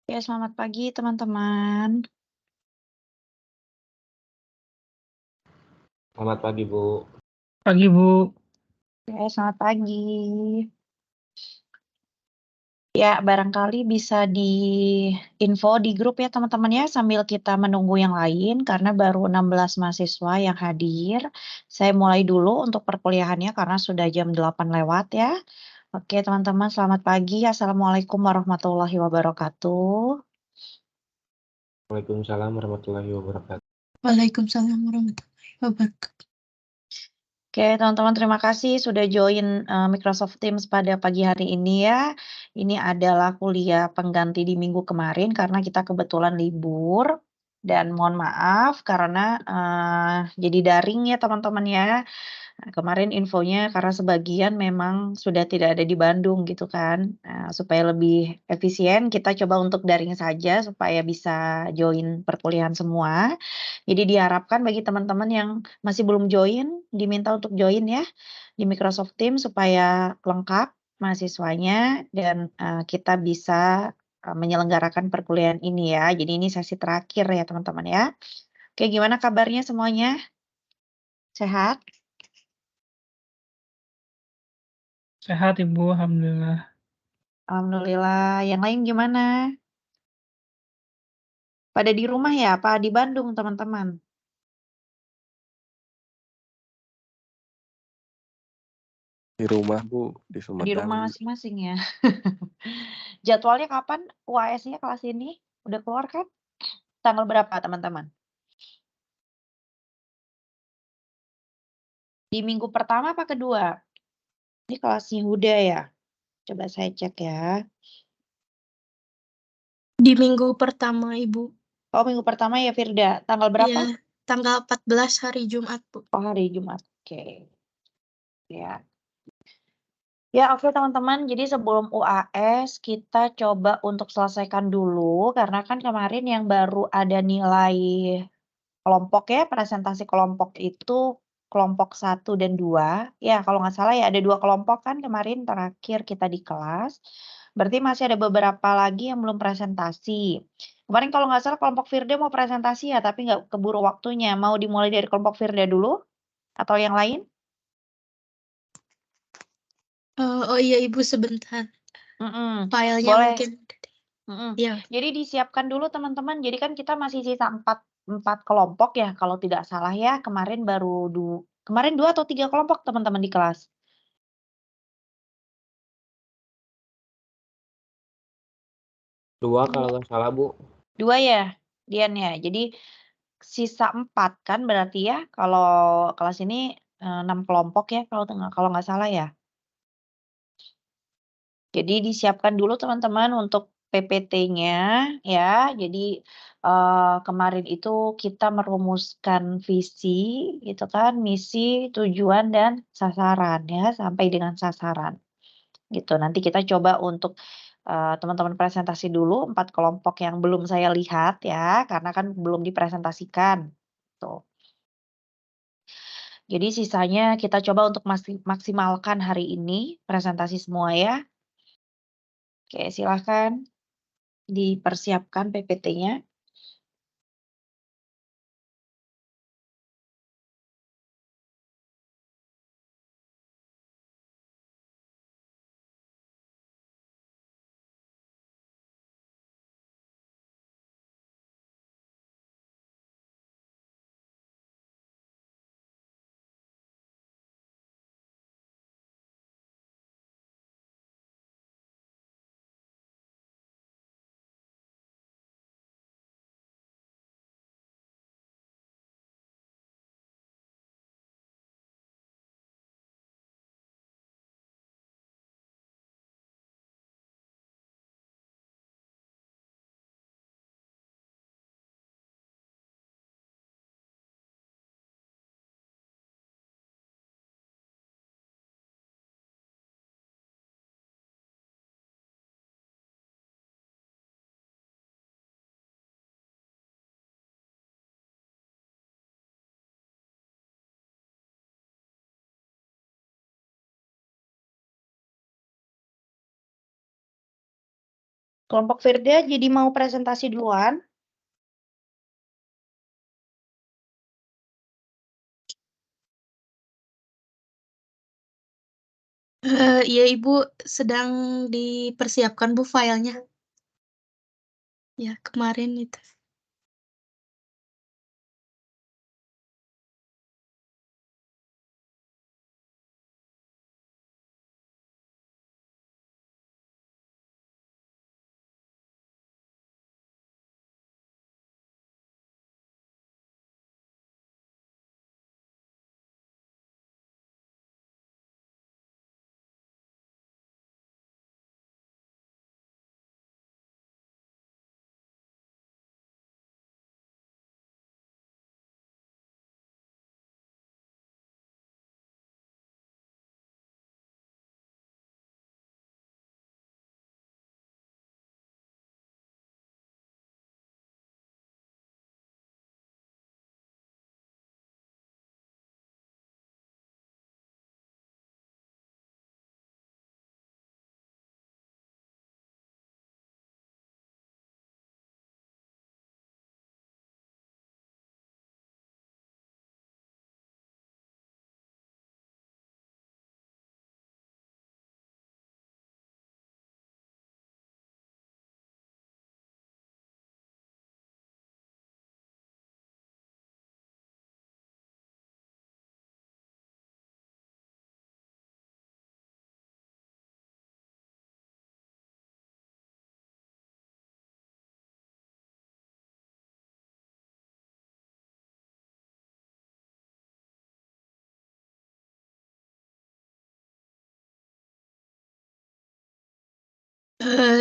Ya, selamat pagi teman-teman. Selamat pagi, Bu. Pagi, Bu. Ya, selamat pagi. Ya, barangkali bisa di-info di grup ya teman-teman ya, sambil kita menunggu yang lain karena baru 16 mahasiswa yang hadir. Saya mulai dulu untuk perkuliahannya karena sudah jam 8 lewat ya. Oke teman-teman, selamat pagi. Assalamualaikum warahmatullahi wabarakatuh. Waalaikumsalam warahmatullahi wabarakatuh. Waalaikumsalam warahmatullahi wabarakatuh. Oke, teman-teman terima kasih sudah join Microsoft Teams pada pagi hari ini ya. Ini adalah kuliah pengganti di minggu kemarin karena kita kebetulan libur. Dan mohon maaf karena jadi daring ya teman-teman ya. Nah, kemarin infonya karena sebagian memang sudah tidak ada di Bandung gitu kan. Nah, supaya lebih efisien kita coba untuk daring saja supaya bisa join perkuliahan semua. Jadi diharapkan bagi teman-teman yang masih belum join, diminta untuk join ya di Microsoft Teams supaya lengkap mahasiswanya dan kita bisa menyelenggarakan perkuliahan ini ya. Jadi ini sesi terakhir ya teman-teman ya. Oke, gimana kabarnya semuanya? Sehat? Sehat, Ibu. Alhamdulillah. Alhamdulillah. Yang lain gimana? Pada di rumah ya? Apa di Bandung teman-teman? Di rumah, Bu, di Di Sumedang. rumah masing-masing ya. Jadwalnya kapan UAS-nya kelas ini? Udah keluar kan? Tanggal berapa teman-teman? Di minggu pertama apa kedua? Ini kelasnya Huda ya? Coba saya cek ya. Di minggu pertama, Ibu. Oh, minggu pertama ya Firda. Tanggal berapa? Ya, tanggal 14 hari Jumat, Bu. Oh, hari Jumat. Oke. Ya. Ya, oke teman-teman. Jadi sebelum UAS kita coba untuk selesaikan dulu karena kan kemarin yang baru ada nilai kelompok ya, presentasi kelompok itu kelompok 1 dan 2. Ya, kalau nggak salah ya ada 2 kelompok kan kemarin terakhir kita di kelas. Berarti masih ada beberapa lagi yang belum presentasi. Kemarin kalau nggak salah kelompok Firda mau presentasi ya, tapi nggak keburu waktunya. Mau dimulai dari kelompok Firda dulu atau yang lain? Oh iya, Ibu, sebentar. Filenya Boleh. mungkin. Ya. Jadi disiapkan dulu teman-teman. Jadi kan kita masih sisa 4 kelompok ya kalau tidak salah ya. Kemarin baru kemarin 2 atau 3 kelompok teman-teman di kelas. 2 kalau nggak salah, Bu. 2 ya, Dian ya. Jadi sisa 4 kan berarti ya kalau kelas ini 6 kelompok ya kalau nggak salah ya. Jadi disiapkan dulu teman-teman untuk PPT-nya ya. Jadi kemarin itu kita merumuskan visi gitu kan, misi, tujuan dan sasaran ya sampai dengan sasaran. Gitu. Nanti kita coba untuk teman-teman presentasi dulu 4 kelompok yang belum saya lihat ya, karena kan belum dipresentasikan. Tuh. Jadi sisanya kita coba untuk maksimalkan hari ini presentasi semua ya. Oke, silahkan dipersiapkan PPT-nya. Kelompok Firda jadi mau presentasi duluan? Iya Ibu, sedang dipersiapkan Bu filenya. Ya, kemarin itu.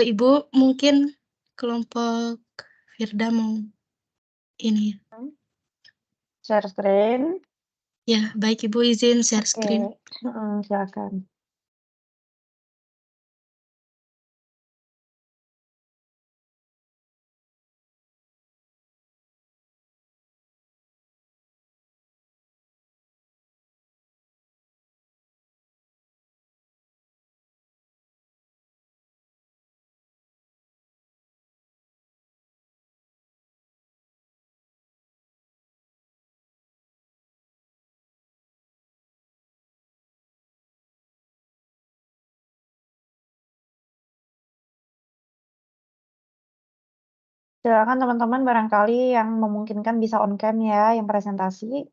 Ibu mungkin kelompok Firda mau ini. Share screen. Ya, baik Ibu izin share screen. Silakan. Silakan teman-teman barangkali yang memungkinkan bisa on cam ya, yang presentasi.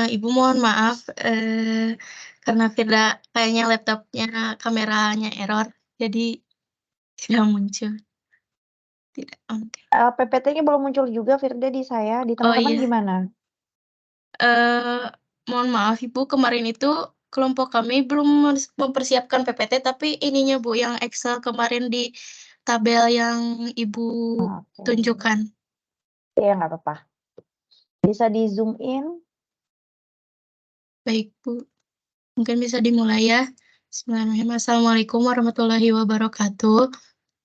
Ibu mohon maaf, karena Firda kayaknya laptopnya kameranya error, jadi tidak muncul. Tidak on cam. PPT-nya belum muncul juga Firda di saya, di Oh teman-teman iya. gimana? Mohon maaf Ibu, kemarin itu kelompok kami belum mempersiapkan PPT, tapi ininya Bu, yang Excel kemarin di tabel yang Ibu Oke. tunjukkan. Iya, nggak apa-apa. Bisa di zoom in. Baik Bu, mungkin bisa dimulai ya. Bismillahirrahmanirrahim. Assalamualaikum warahmatullahi wabarakatuh.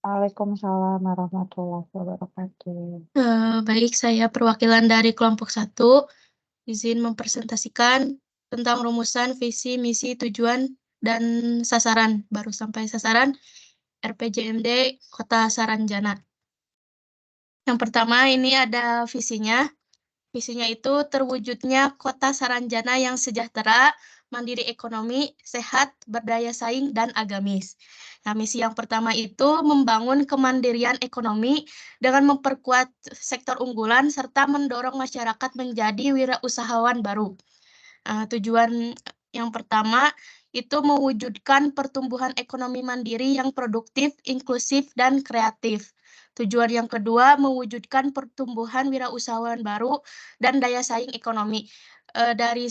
Waalaikumsalam warahmatullahi wabarakatuh. Baik, saya perwakilan dari kelompok 1, izin mempresentasikan tentang rumusan, visi, misi, tujuan, dan sasaran. Baru sampai sasaran RPJMD Kota Saranjana. Yang pertama ini ada visinya. Visinya itu terwujudnya Kota Saranjana yang sejahtera, mandiri ekonomi, sehat, berdaya saing, dan agamis. Nah, misi yang pertama itu membangun kemandirian ekonomi dengan memperkuat sektor unggulan serta mendorong masyarakat menjadi wirausahawan baru. Tujuan yang pertama itu mewujudkan pertumbuhan ekonomi mandiri yang produktif, inklusif, dan kreatif. Tujuan yang kedua, mewujudkan pertumbuhan wirausahawan baru dan daya saing ekonomi. Dari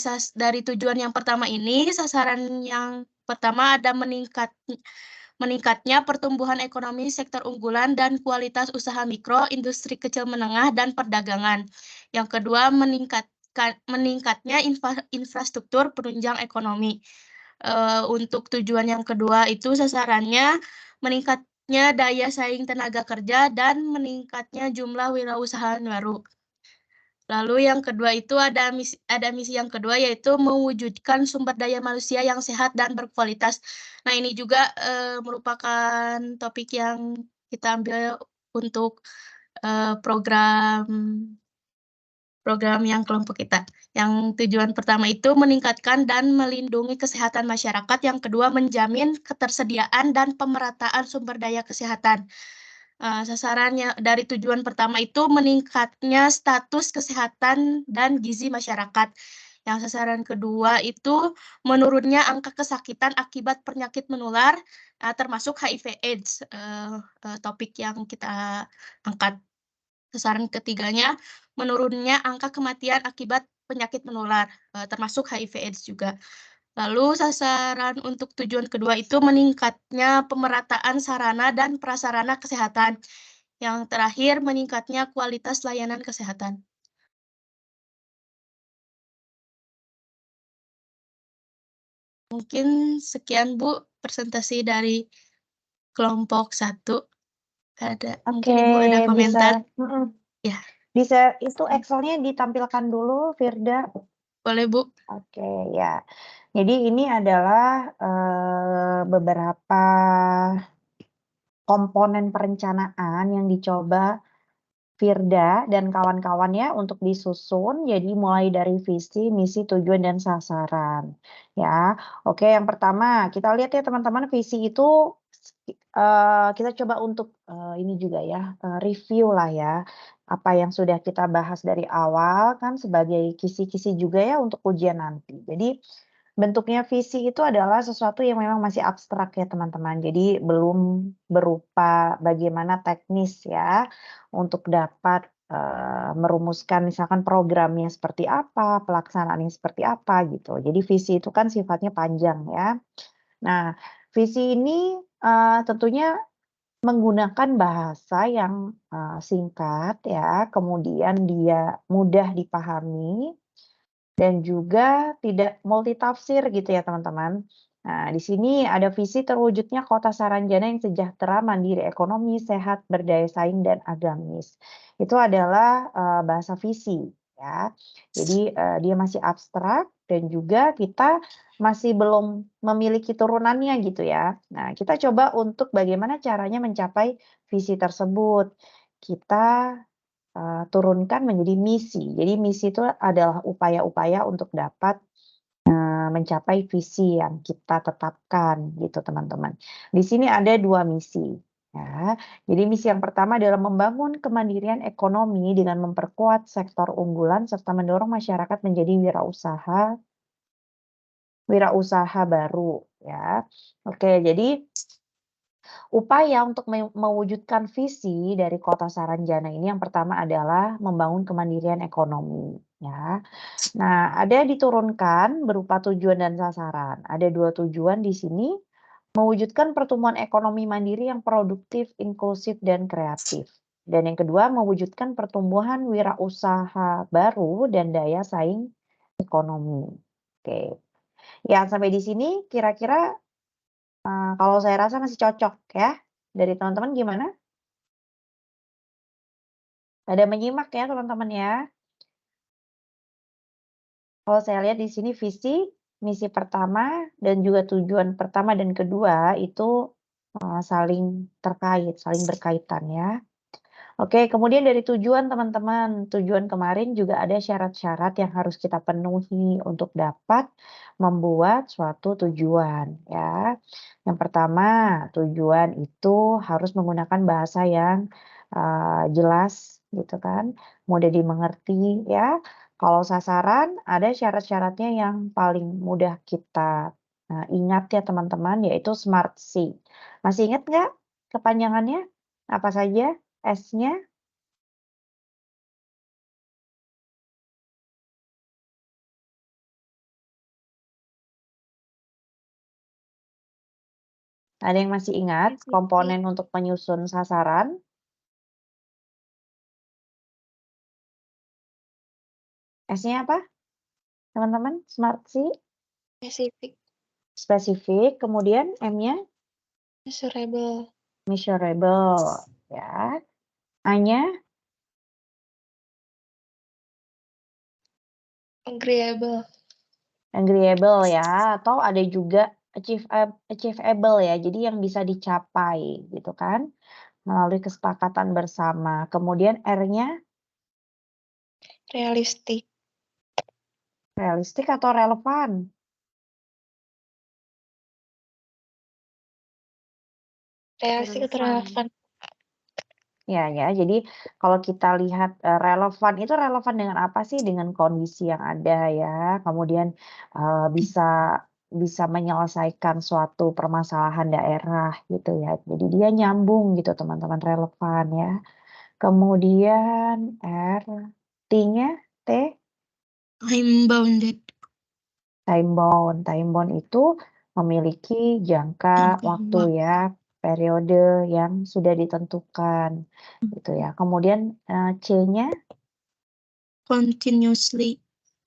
tujuan yang pertama ini, sasaran yang pertama ada meningkatnya pertumbuhan ekonomi sektor unggulan dan kualitas usaha mikro, industri kecil menengah, dan perdagangan. Yang kedua, meningkatnya infrastruktur penunjang ekonomi. Untuk tujuan yang kedua itu sasarannya meningkatnya daya saing tenaga kerja dan meningkatnya jumlah wirausahawan baru. Lalu yang kedua itu ada misi yang kedua, yaitu mewujudkan sumber daya manusia yang sehat dan berkualitas. Nah, ini juga merupakan topik yang kita ambil untuk program yang kelompok kita. Yang tujuan pertama itu meningkatkan dan melindungi kesehatan masyarakat. Yang kedua, menjamin ketersediaan dan pemerataan sumber daya kesehatan. Sasarannya dari tujuan pertama itu meningkatnya status kesehatan dan gizi masyarakat. Yang sasaran kedua itu menurunnya angka kesakitan akibat penyakit menular, termasuk HIV/AIDS, topik yang kita angkat. Sasaran ketiganya menurunnya angka kematian akibat penyakit menular, termasuk HIV/AIDS juga. Lalu sasaran untuk tujuan kedua itu meningkatnya pemerataan sarana dan prasarana kesehatan. Yang terakhir, meningkatnya kualitas layanan kesehatan. Mungkin sekian, Bu, presentasi dari kelompok 1. Mungkin Ibu ada komentar. Ya. Bisa itu Excel-nya ditampilkan dulu, Firda. Boleh, Bu. Oke, ya. Jadi ini adalah beberapa komponen perencanaan yang dicoba Firda dan kawan-kawannya untuk disusun. Jadi mulai dari visi, misi, tujuan, dan sasaran. Ya, oke. Yang pertama kita lihat ya teman-teman, visi itu kita coba untuk ini juga ya, review lah ya, apa yang sudah kita bahas dari awal kan sebagai kisi-kisi juga ya untuk ujian nanti. Jadi bentuknya visi itu adalah sesuatu yang memang masih abstrak ya teman-teman. Jadi belum berupa bagaimana teknis ya untuk dapat merumuskan misalkan programnya seperti apa, pelaksanaannya seperti apa gitu. Jadi visi itu kan sifatnya panjang ya. Nah, visi ini tentunya menggunakan bahasa yang singkat ya, kemudian dia mudah dipahami dan juga tidak multitafsir gitu ya teman-teman. Nah, di sini ada visi terwujudnya kota Saranjana yang sejahtera, mandiri ekonomi, sehat, berdaya saing, dan agamis. Itu adalah bahasa visi ya. Jadi dia masih abstrak dan juga kita masih belum memiliki turunannya gitu ya. Nah, kita coba untuk bagaimana caranya mencapai visi tersebut. Kita turunkan menjadi misi. Jadi misi itu adalah upaya-upaya untuk dapat mencapai visi yang kita tetapkan gitu teman-teman. Di sini ada 2 misi ya. Jadi misi yang pertama adalah membangun kemandirian ekonomi dengan memperkuat sektor unggulan serta mendorong masyarakat menjadi wirausaha baru ya. Oke, jadi upaya untuk mewujudkan visi dari Kota Saranjana ini yang pertama adalah membangun kemandirian ekonomi ya. Nah, ada diturunkan berupa tujuan dan sasaran. Ada 2 tujuan di sini, mewujudkan pertumbuhan ekonomi mandiri yang produktif, inklusif, dan kreatif. Dan yang kedua, mewujudkan pertumbuhan wirausaha baru dan daya saing ekonomi. Oke. Ya, sampai di sini kira-kira kalau saya rasa masih cocok ya. Dari teman-teman gimana? Pada menyimak ya teman-teman ya. Kalau saya lihat di sini visi, misi pertama, dan juga tujuan pertama dan kedua itu saling terkait, saling berkaitan ya. Oke, kemudian dari tujuan teman-teman, tujuan kemarin juga ada syarat-syarat yang harus kita penuhi untuk dapat membuat suatu tujuan ya. Yang pertama, tujuan itu harus menggunakan bahasa yang jelas gitu kan, mudah dimengerti ya. Kalau sasaran ada syarat-syaratnya yang paling mudah kita Nah, ingat ya teman-teman, yaitu Smart C. Masih ingat nggak kepanjangannya? Apa saja S-nya? Ada yang masih ingat Spesifik. komponen untuk menyusun sasaran? S-nya apa? Teman-teman, Smart C, Spesifik, spesifik, kemudian M-nya measurable, measurable, ya. A-nya agreeable, agreeable ya, atau ada juga achievable ya, jadi yang bisa dicapai gitu kan, melalui kesepakatan bersama. Kemudian R-nya realistic, realistik atau relevan? realistic atau relevan, Ya, jadi kalau kita lihat relevan itu relevan dengan apa sih? Dengan kondisi yang ada ya. Kemudian bisa menyelesaikan suatu permasalahan daerah gitu ya. Jadi dia nyambung gitu teman-teman, relevan ya. Kemudian R, T-nya T, Time bounded. time bound. Time bound itu memiliki jangka waktu ya, periode yang sudah ditentukan gitu ya. Kemudian C-nya Continuously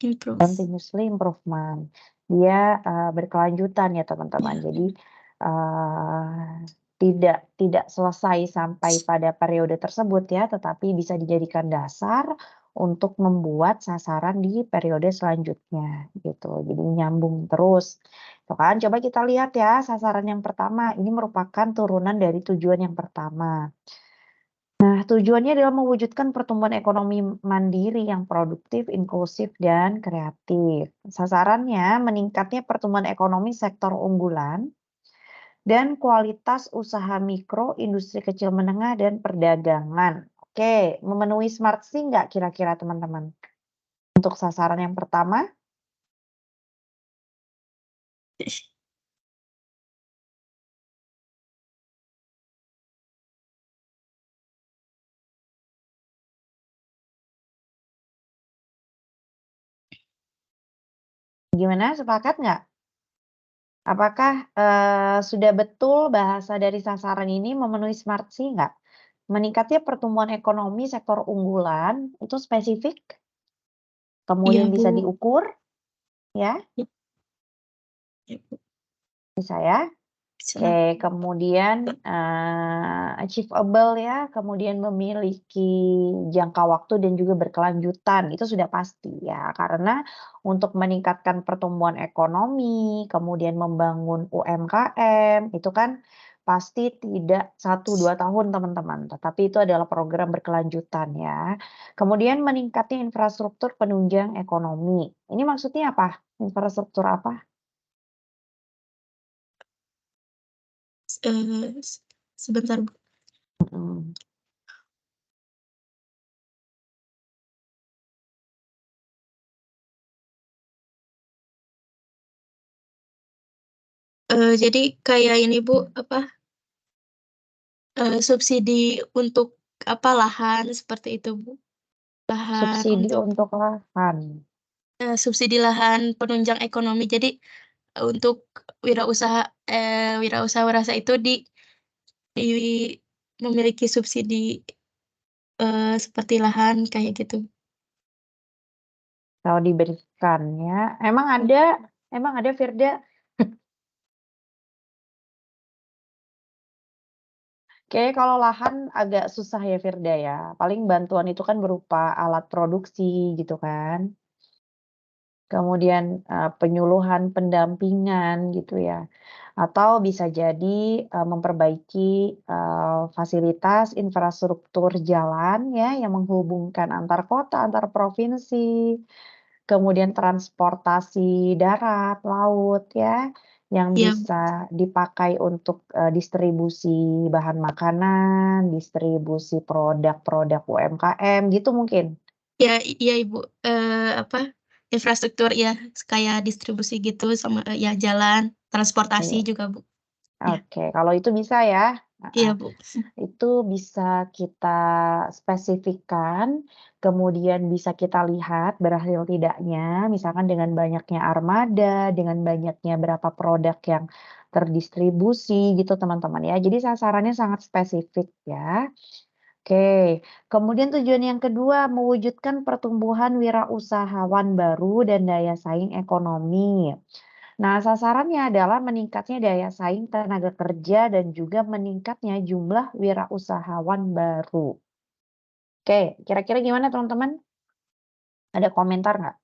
improve. continuously improvement. Dia berkelanjutan ya teman-teman. Jadi tidak selesai sampai pada periode tersebut ya, tetapi bisa dijadikan dasar untuk membuat sasaran di periode selanjutnya gitu. Jadi nyambung terus. Tuh kan, coba kita lihat ya sasaran yang pertama. Ini merupakan turunan dari tujuan yang pertama. Nah, tujuannya adalah mewujudkan pertumbuhan ekonomi mandiri yang produktif, inklusif, dan kreatif. Sasarannya meningkatnya pertumbuhan ekonomi sektor unggulan dan kualitas usaha mikro, industri kecil menengah, dan perdagangan. Oke, memenuhi Smart C nggak kira-kira teman-teman? Untuk sasaran yang pertama, gimana? Sepakat nggak? Apakah sudah betul bahasa dari sasaran ini memenuhi Smart C nggak? Meningkatnya pertumbuhan ekonomi sektor unggulan itu spesifik, kemudian Iya, bisa Bu. diukur, ya, Ya, Bu. bisa ya. Bisa. Oke, kemudian achievable ya, kemudian memiliki jangka waktu dan juga berkelanjutan, itu sudah pasti ya, karena untuk meningkatkan pertumbuhan ekonomi, kemudian membangun UMKM, itu kan pasti tidak 1-2 tahun teman-teman, tetapi itu adalah program berkelanjutan ya. Kemudian meningkatnya infrastruktur penunjang ekonomi. Ini maksudnya apa? Infrastruktur apa? Sebentar, Bu. Mm. Jadi kayak ini, Bu, apa? Subsidi untuk apa lahan seperti itu, Bu. Lahan Subsidi untuk lahan. subsidi lahan penunjang ekonomi. Jadi untuk wirausaha itu di memiliki subsidi seperti lahan kayak gitu. Kalau diberikan ya, emang ada Firda. Kayaknya kalau lahan agak susah ya Firda ya. Paling bantuan itu kan berupa alat produksi gitu kan. Kemudian penyuluhan pendampingan gitu ya. Atau bisa jadi memperbaiki fasilitas infrastruktur jalan ya yang menghubungkan antar kota, antar provinsi. Kemudian transportasi darat, laut ya, yang Iya, bisa dipakai untuk distribusi bahan makanan, distribusi produk-produk UMKM gitu mungkin? iya Ibu. Apa? infrastruktur ya, kayak distribusi gitu sama ya jalan, transportasi Iya. juga, Bu. Ya. Oke, kalau itu bisa ya. Iya, Heeh. Bu. Itu bisa kita spesifikkan, kemudian bisa kita lihat berhasil tidaknya, misalkan dengan banyaknya armada, dengan banyaknya berapa produk yang terdistribusi gitu teman-teman ya. Jadi sasarannya sangat spesifik ya. Oke, kemudian tujuan yang kedua, mewujudkan pertumbuhan wirausahawan baru dan daya saing ekonomi. Nah, sasarannya adalah meningkatnya daya saing tenaga kerja dan juga meningkatnya jumlah wirausahawan baru. Oke, kira-kira gimana teman-teman? Ada komentar nggak?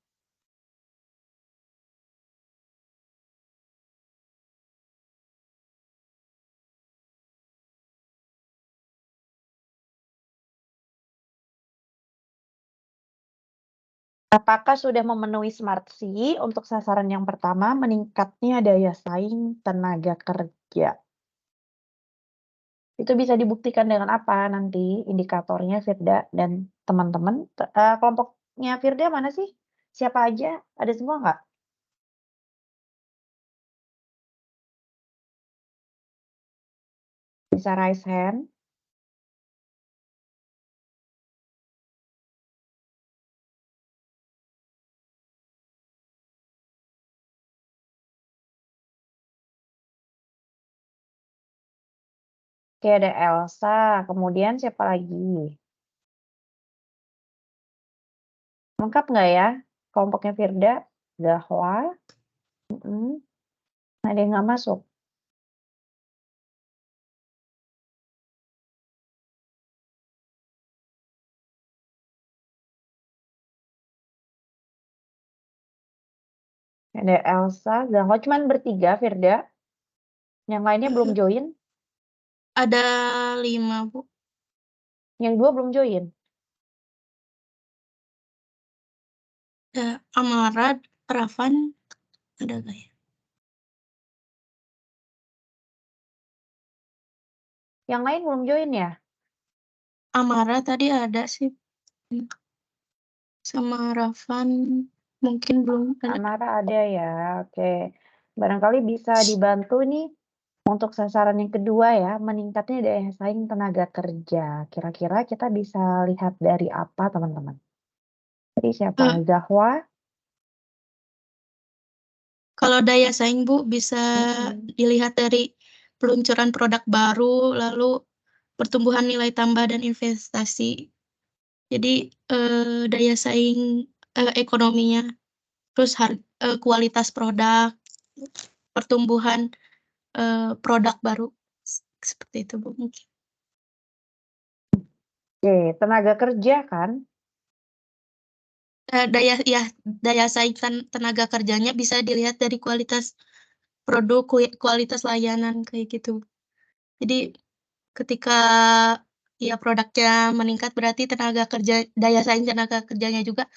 Apakah sudah memenuhi Smart C untuk sasaran yang pertama, meningkatnya daya saing tenaga kerja? Itu bisa dibuktikan dengan apa nanti indikatornya Firda dan teman-teman? Kelompoknya Firda mana sih? Siapa aja? Ada semua nggak? Bisa raise hand. Oke, ada Elsa. Kemudian siapa lagi? Lengkap nggak ya? Kelompoknya Firda, Zahwa. Ada yang nggak masuk? Ada Elsa, Zahwa. Cuman bertiga, Firda. Yang lainnya belum join. Ada 5, Bu. Yang 2 belum join. Amara, Rafan, ada nggak ya? Yang lain belum join ya? Amara tadi ada sih. Sama Rafan mungkin belum ada. Amara ada ya. Oke. Barangkali bisa dibantu nih untuk sasaran yang kedua ya, meningkatnya daya saing tenaga kerja. Kira-kira kita bisa lihat dari apa, teman-teman? Jadi siapa? Eh. Zahwa? Kalau daya saing, Bu, bisa dilihat dari peluncuran produk baru, lalu pertumbuhan nilai tambah dan investasi. Jadi daya saing ekonominya, terus kualitas produk, pertumbuhan produk baru, seperti itu, Bu, mungkin. Oke, tenaga kerja kan? Daya saing tenaga kerjanya bisa dilihat dari kualitas produk, kualitas layanan kayak gitu. Jadi ketika ya produknya meningkat berarti daya saing tenaga kerjanya juga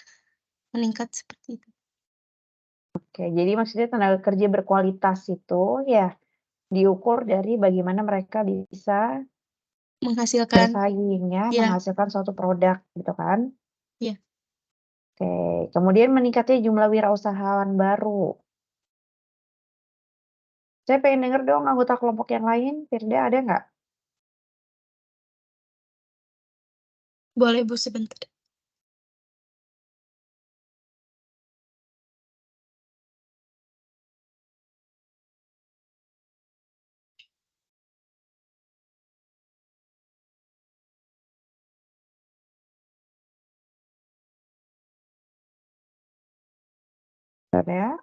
meningkat seperti itu. Oke, jadi maksudnya tenaga kerja berkualitas itu ya diukur dari bagaimana mereka bisa Menghasilkan bersaing ya, ya, menghasilkan suatu produk gitu kan. ya. Oke, kemudian meningkatnya jumlah wirausahawan baru. Saya pengen denger dong anggota kelompok yang lain, Firda ada nggak? Boleh, Bu, sebentar. Ada?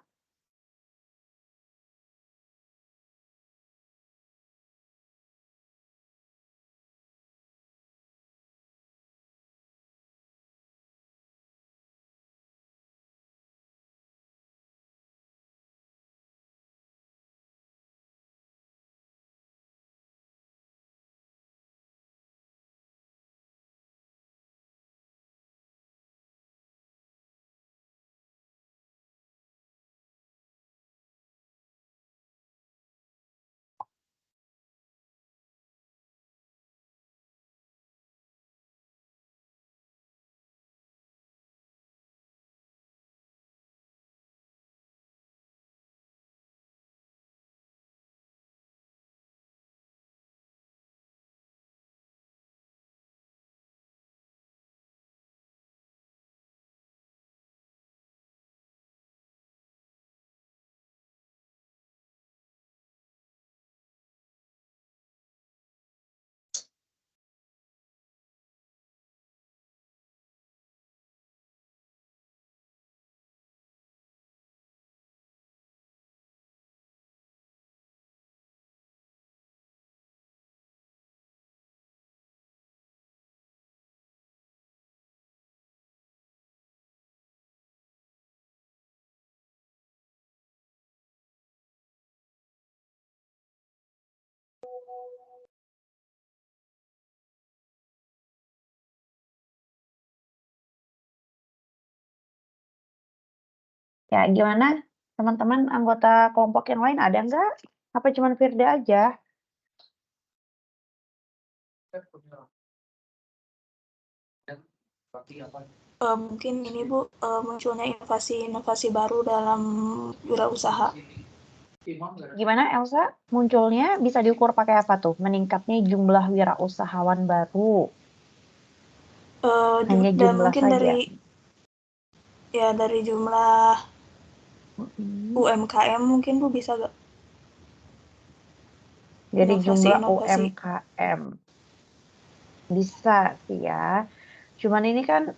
Ya, gimana teman-teman anggota kelompok yang lain ada nggak? Apa cuma Firda aja? Mungkin ini Bu, munculnya inovasi-inovasi baru dalam wirausaha. Gimana Elsa? Munculnya bisa diukur pakai apa tuh? Meningkatnya jumlah wirausahawan baru. Hanya jumlah Mungkin saja. dari jumlah Mm-mm. UMKM mungkin Bu bisa gak? Jadi jumlah Inovasi-inovasi. UMKM. Bisa sih ya. Cuman ini kan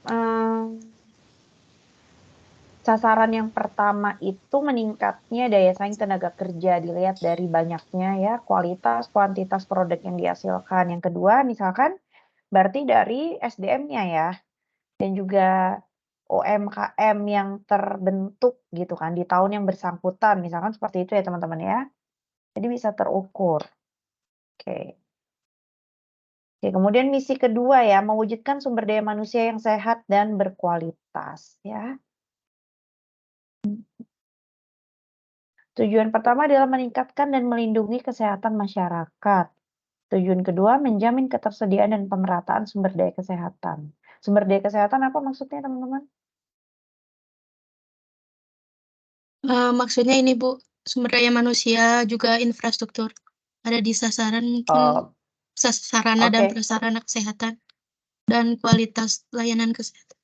sasaran yang pertama itu meningkatnya daya saing tenaga kerja dilihat dari banyaknya ya kualitas, kuantitas produk yang dihasilkan. Yang kedua misalkan berarti dari SDM-nya ya dan juga UMKM yang terbentuk gitu kan di tahun yang bersangkutan misalkan seperti itu ya teman-teman ya. Jadi bisa terukur. Oke. Oke, kemudian misi kedua ya, mewujudkan sumber daya manusia yang sehat dan berkualitas ya. Tujuan pertama adalah meningkatkan dan melindungi kesehatan masyarakat. Tujuan kedua, menjamin ketersediaan dan pemerataan sumber daya kesehatan. Sumber daya kesehatan apa maksudnya teman-teman? Maksudnya ini Bu, sumber daya manusia juga infrastruktur. Ada di sasaran mungkin sarana dan Oke. prasarana kesehatan dan kualitas layanan kesehatan.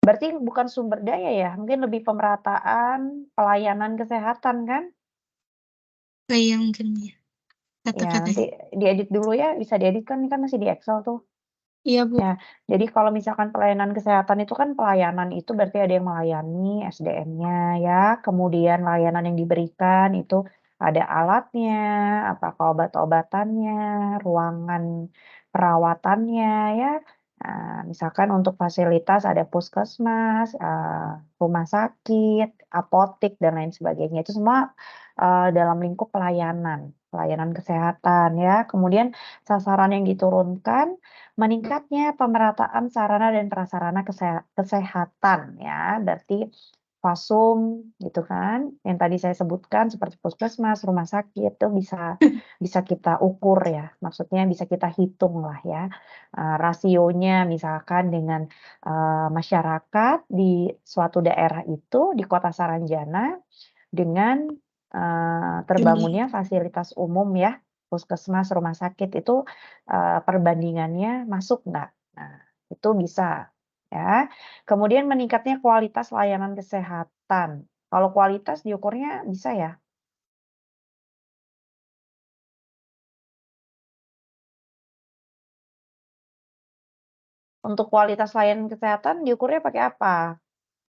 Berarti bukan sumber daya ya, mungkin lebih pemerataan pelayanan kesehatan kan? Iya mungkin ya. Ya, Kata-kata. nanti diedit dulu ya, bisa diedit kan, ini kan masih di Excel tuh. Iya Bu. Ya, jadi kalau misalkan pelayanan kesehatan itu kan pelayanan itu berarti ada yang melayani SDM-nya ya, kemudian layanan yang diberikan itu ada alatnya, apakah obat-obatannya, ruangan perawatannya ya. Nah, misalkan untuk fasilitas ada puskesmas, rumah sakit, apotik dan lain sebagainya. Itu semua dalam lingkup pelayanan kesehatan ya. Kemudian sasaran yang diturunkan meningkatnya pemerataan sarana dan prasarana kesehatan ya, berarti fasum gitu kan, yang tadi saya sebutkan seperti puskesmas, rumah sakit itu bisa kita ukur ya, maksudnya bisa kita hitung lah ya, rasionya misalkan dengan masyarakat di suatu daerah itu di Kota Saranjana dengan terbangunnya fasilitas umum ya, puskesmas, rumah sakit itu perbandingannya masuk nggak? Nah, itu bisa ya. Kemudian meningkatnya kualitas layanan kesehatan. Kalau kualitas diukurnya bisa ya. Untuk kualitas layanan kesehatan diukurnya pakai apa?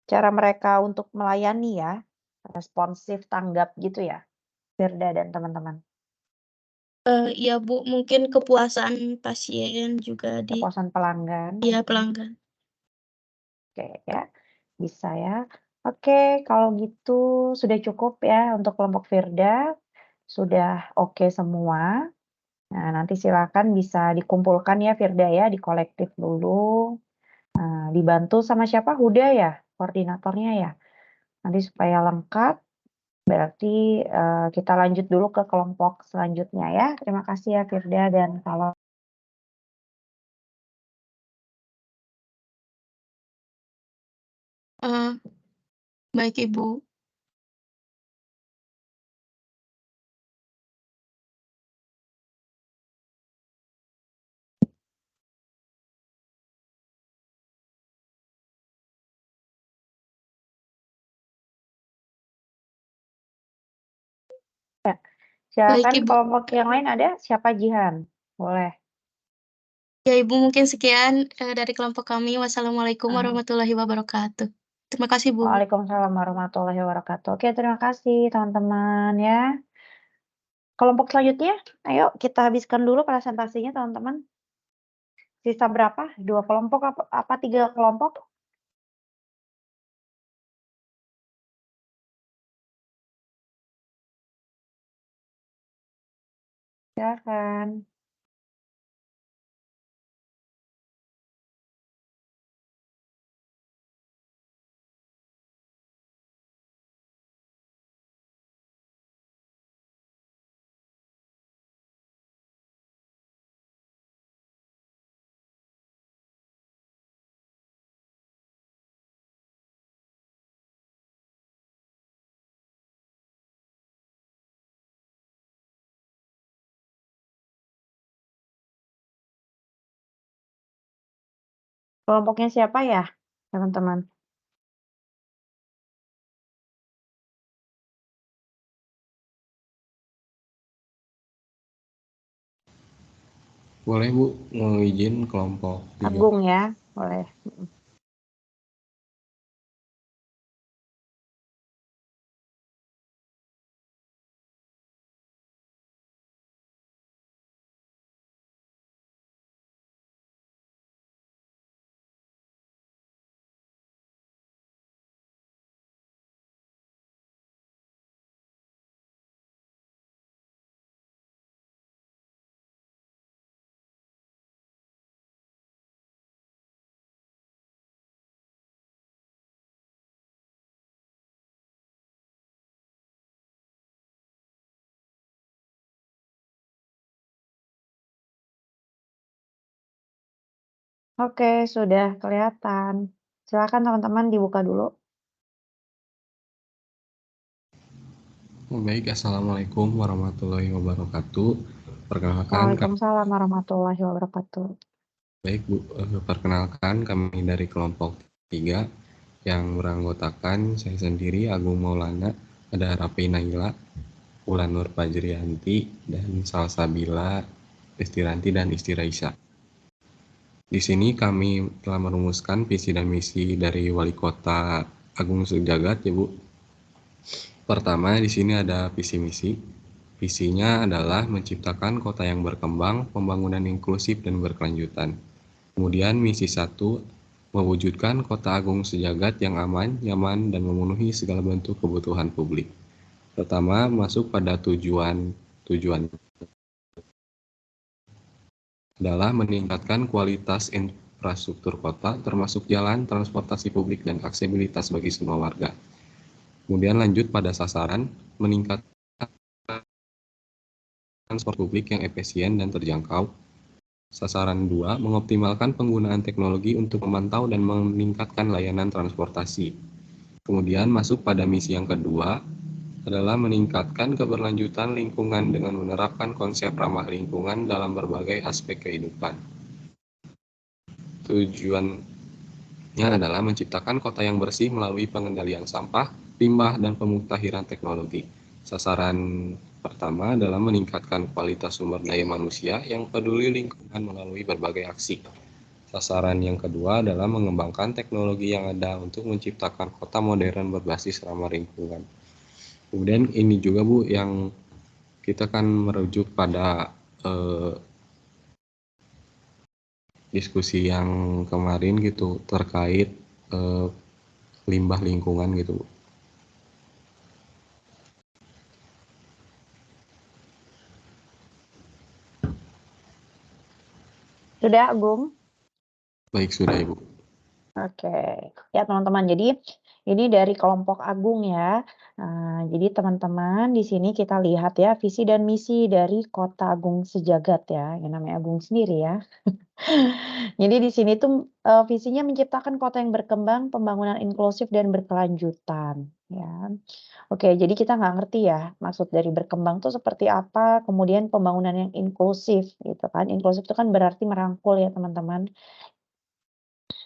Cara mereka untuk melayani ya, responsif, tanggap gitu ya, Firda dan teman-teman. Iya Bu, mungkin kepuasan pasien juga Kepuasan pelanggan. Iya pelanggan. Oke ya, bisa ya. Oke, kalau gitu sudah cukup ya untuk kelompok Firda. Sudah oke semua. Nah, nanti silakan bisa dikumpulkan ya Firda ya, di kolektif dulu. Dibantu sama siapa? Huda ya, koordinatornya ya. Nanti supaya lengkap, berarti kita lanjut dulu ke kelompok selanjutnya ya. Terima kasih ya Firda dan kalau Baik Ibu. silakan Ibu. kelompok yang lain ada siapa Jihan? Boleh. Ya Ibu mungkin sekian dari kelompok kami. Wassalamualaikum warahmatullahi wabarakatuh. Terima kasih Bu. Waalaikumsalam warahmatullahi wabarakatuh. Oke, terima kasih teman-teman ya. Kelompok selanjutnya, ayo kita habiskan dulu presentasinya teman-teman. Sisa berapa? 2 kelompok apa 3 kelompok? silakan. Kelompoknya siapa ya, teman-teman? Boleh Bu, mau izin kelompok 3. Agung ya, boleh. Oke, sudah kelihatan. Silakan teman-teman dibuka dulu. Baik, Assalamualaikum warahmatullahi wabarakatuh. Perkenalkan kami, Waalaikumsalam warahmatullahi wabarakatuh. baik Bu, perkenalkan kami dari kelompok 3 yang beranggotakan saya sendiri Agung Maulana, ada Rapi Naila, Ulan Nur Fajrianti, dan Salsabila Istiranti dan Istiraisa. Di sini kami telah merumuskan visi dan misi dari Wali Kota Agung Sejagat ya Bu. Pertama, di sini ada visi misi. Visinya adalah menciptakan kota yang berkembang, pembangunan inklusif dan berkelanjutan. Kemudian misi 1, mewujudkan kota agung sejagat yang aman, nyaman, dan memenuhi segala bentuk kebutuhan publik. Pertama, masuk pada tujuan adalah meningkatkan kualitas infrastruktur kota, termasuk jalan, transportasi publik, dan aksesibilitas bagi semua warga. Kemudian lanjut pada sasaran, meningkatkan transport publik yang efisien dan terjangkau. Sasaran 2, mengoptimalkan penggunaan teknologi untuk memantau dan meningkatkan layanan transportasi. Kemudian masuk pada misi yang kedua, adalah meningkatkan keberlanjutan lingkungan dengan menerapkan konsep ramah lingkungan dalam berbagai aspek kehidupan. Tujuannya adalah menciptakan kota yang bersih melalui pengendalian sampah, limbah, dan pemutahiran teknologi. Sasaran pertama adalah meningkatkan kualitas sumber daya manusia yang peduli lingkungan melalui berbagai aksi. Sasaran yang kedua adalah mengembangkan teknologi yang ada untuk menciptakan kota modern berbasis ramah lingkungan. Kemudian ini juga Bu yang kita kan merujuk pada diskusi yang kemarin gitu terkait limbah lingkungan gitu. Sudah, Agung? Baik, sudah Ibu. Oke, ya teman-teman. Jadi ini dari kelompok Agung ya. Jadi teman-teman di sini kita lihat ya visi dan misi dari Kota Agung Sejagat ya, yang namanya Agung sendiri ya. Jadi di sini tuh visinya menciptakan kota yang berkembang, pembangunan inklusif dan berkelanjutan. Ya, oke. Jadi kita nggak ngerti ya maksud dari berkembang tuh seperti apa, kemudian pembangunan yang inklusif gitu kan. Inklusif itu kan berarti merangkul ya teman-teman.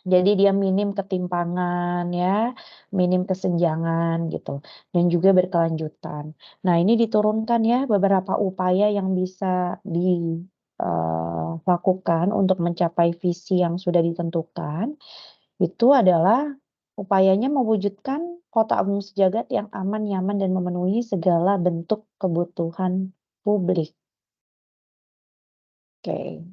Jadi dia minim ketimpangan ya, minim kesenjangan gitu, dan juga berkelanjutan. Nah ini diturunkan ya beberapa upaya yang bisa dilakukan untuk mencapai visi yang sudah ditentukan. Itu adalah upayanya mewujudkan kota agung sejagat yang aman, nyaman, dan memenuhi segala bentuk kebutuhan publik. Oke.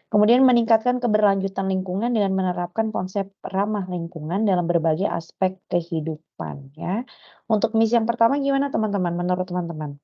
Kemudian meningkatkan keberlanjutan lingkungan dengan menerapkan konsep ramah lingkungan dalam berbagai aspek kehidupan ya. Untuk misi yang pertama gimana teman-teman menurut teman-teman?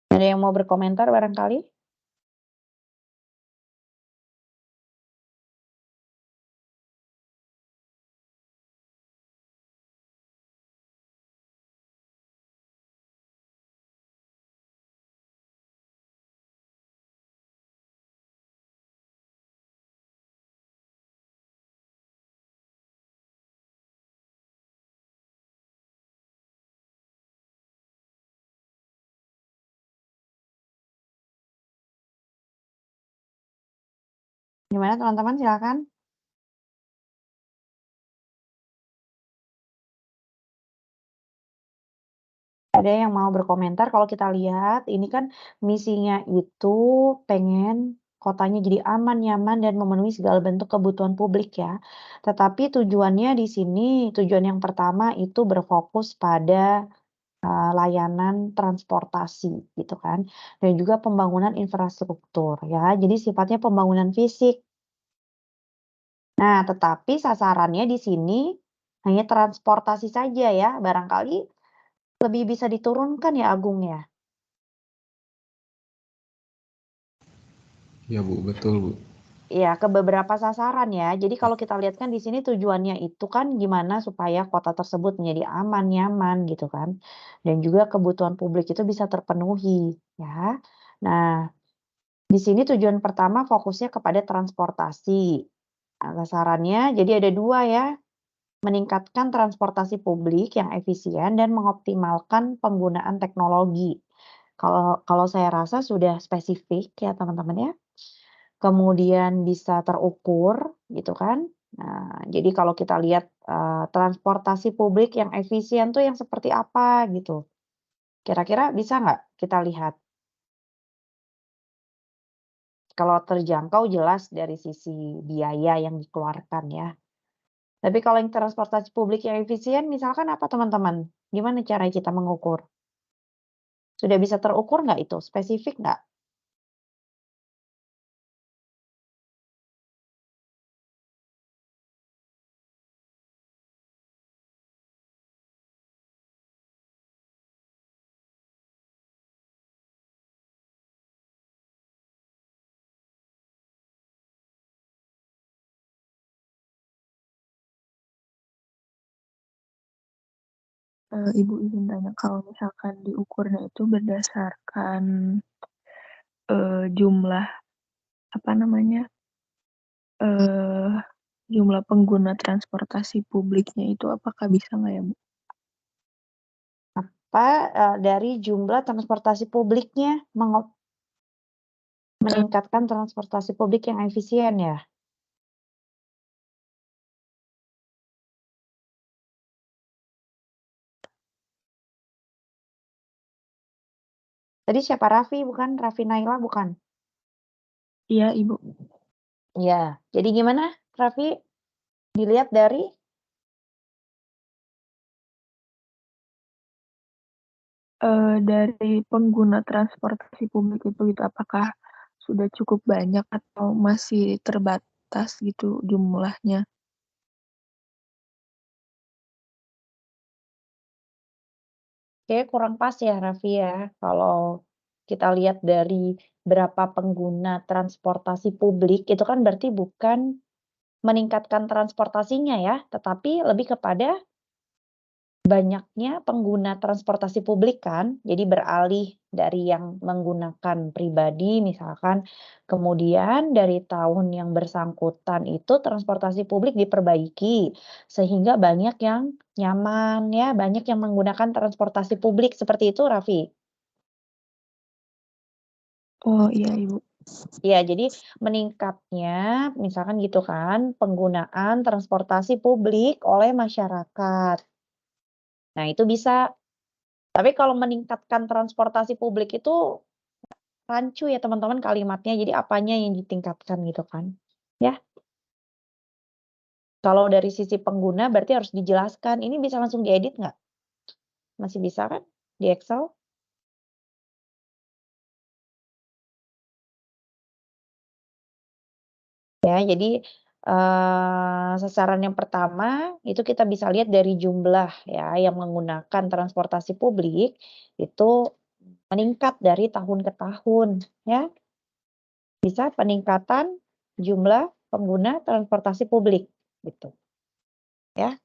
Ada yang mau berkomentar barangkali? Gimana teman-teman, silakan. Ada yang mau berkomentar? Kalau kita lihat ini kan misinya itu pengen kotanya jadi aman, nyaman, dan memenuhi segala bentuk kebutuhan publik ya. Tetapi tujuannya di sini, tujuan yang pertama itu berfokus pada layanan transportasi gitu kan, dan juga pembangunan infrastruktur ya. Jadi sifatnya pembangunan fisik. Nah, tetapi sasarannya di sini hanya transportasi saja ya, barangkali lebih bisa diturunkan ya Agung ya? Iya Bu, betul Bu. Iya, ke beberapa sasaran ya. Jadi kalau kita lihat kan di sini tujuannya itu kan gimana supaya kota tersebut menjadi aman, nyaman gitu kan. Dan juga kebutuhan publik itu bisa terpenuhi ya. Nah, di sini tujuan pertama fokusnya kepada transportasi. Nah, sasarannya jadi ada 2 ya, meningkatkan transportasi publik yang efisien dan mengoptimalkan penggunaan teknologi. Kalau saya rasa sudah spesifik ya teman-teman ya. Kemudian bisa terukur gitu kan. Nah, jadi kalau kita lihat, transportasi publik yang efisien tuh yang seperti apa gitu. Kira-kira bisa nggak kita lihat? Kalau terjangkau jelas dari sisi biaya yang dikeluarkan ya. Tapi kalau yang transportasi publik yang efisien misalkan apa teman-teman? Gimana cara kita mengukur? Sudah bisa terukur nggak itu? Spesifik nggak? Ibu izin tanya, kalau misalkan diukurnya itu berdasarkan jumlah apa namanya jumlah pengguna transportasi publiknya itu apakah bisa nggak ya Bu? Apa, dari jumlah transportasi publiknya meningkatkan transportasi publik yang efisien ya? Tadi siapa Raffi bukan? Raffi Naila bukan? Iya Ibu. Iya, jadi gimana Raffi? Dilihat dari Dari pengguna transportasi publik itu gitu, apakah sudah cukup banyak atau masih terbatas gitu jumlahnya? kayaknya kurang pas ya Raffi ya, kalau kita lihat dari berapa pengguna transportasi publik, itu kan berarti bukan meningkatkan transportasinya ya, tetapi lebih kepada banyaknya pengguna transportasi publik kan, jadi beralih dari yang menggunakan pribadi misalkan, kemudian dari tahun yang bersangkutan itu transportasi publik diperbaiki, sehingga banyak yang nyaman ya, banyak yang menggunakan transportasi publik seperti itu Raffi? Oh iya Ibu. Iya, jadi meningkatnya misalkan gitu kan, penggunaan transportasi publik oleh masyarakat. Nah itu bisa. Tapi kalau meningkatkan transportasi publik itu rancu ya teman-teman kalimatnya, jadi apanya yang ditingkatkan gitu kan, ya. Kalau dari sisi pengguna berarti harus dijelaskan, ini bisa langsung diedit nggak? Masih bisa kan di Excel? Ya, jadi, sasaran yang pertama itu kita bisa lihat dari jumlah ya yang menggunakan transportasi publik, itu meningkat dari tahun ke tahun, ya. Bisa peningkatan jumlah pengguna transportasi publik, gitu. Ya.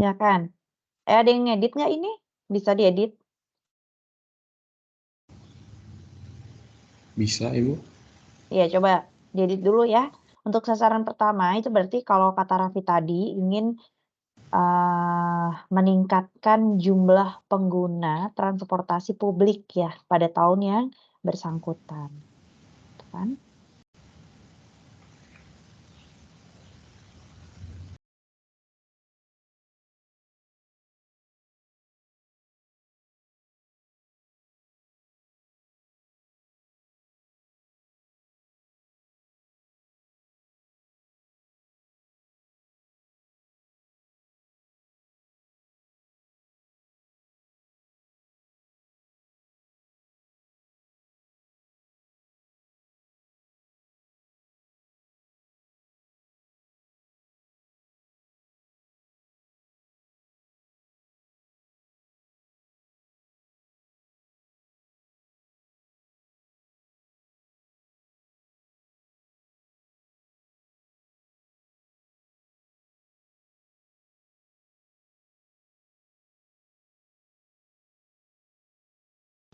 Ya kan? Ada yang ngedit nggak ini? Bisa diedit? Bisa, Ibu? Iya, coba diedit dulu ya. Untuk sasaran pertama itu berarti kalau kata Raffi tadi ingin meningkatkan jumlah pengguna transportasi publik ya pada tahun yang bersangkutan, gitu kan?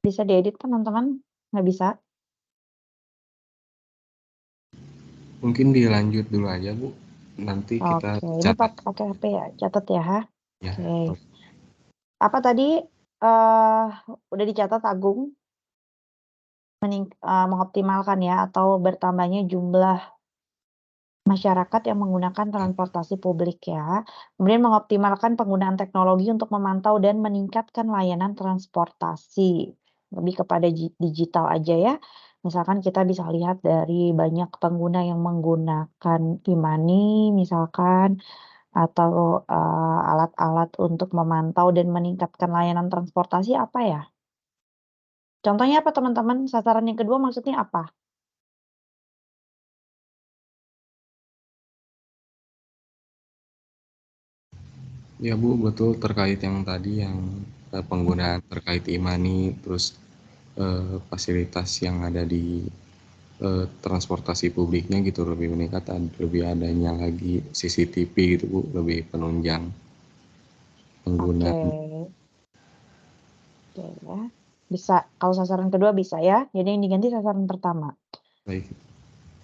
Bisa diedit teman-teman? Nggak bisa? Mungkin dilanjut dulu aja, Bu. Nanti kita Oke, ini catat. pakai HP ya, catat ya. Ya, Oke. Apa tadi udah dicatat Agung? Mengoptimalkan ya atau bertambahnya jumlah masyarakat yang menggunakan transportasi publik ya. Kemudian mengoptimalkan penggunaan teknologi untuk memantau dan meningkatkan layanan transportasi. Lebih kepada digital aja ya. Misalkan kita bisa lihat dari banyak pengguna yang menggunakan e-money misalkan atau alat-alat untuk memantau dan meningkatkan layanan transportasi apa ya? Contohnya apa teman-teman? Sasaran yang kedua maksudnya apa? Ya, Bu, betul terkait yang tadi yang penggunaan terkait e-money, terus fasilitas yang ada di transportasi publiknya gitu lebih meningkat, lebih adanya lagi CCTV gitu, Bu, lebih penunjang Oke. pengguna. Oke ya. Bisa, kalau sasaran kedua bisa ya. Jadi yang diganti sasaran pertama. Baik.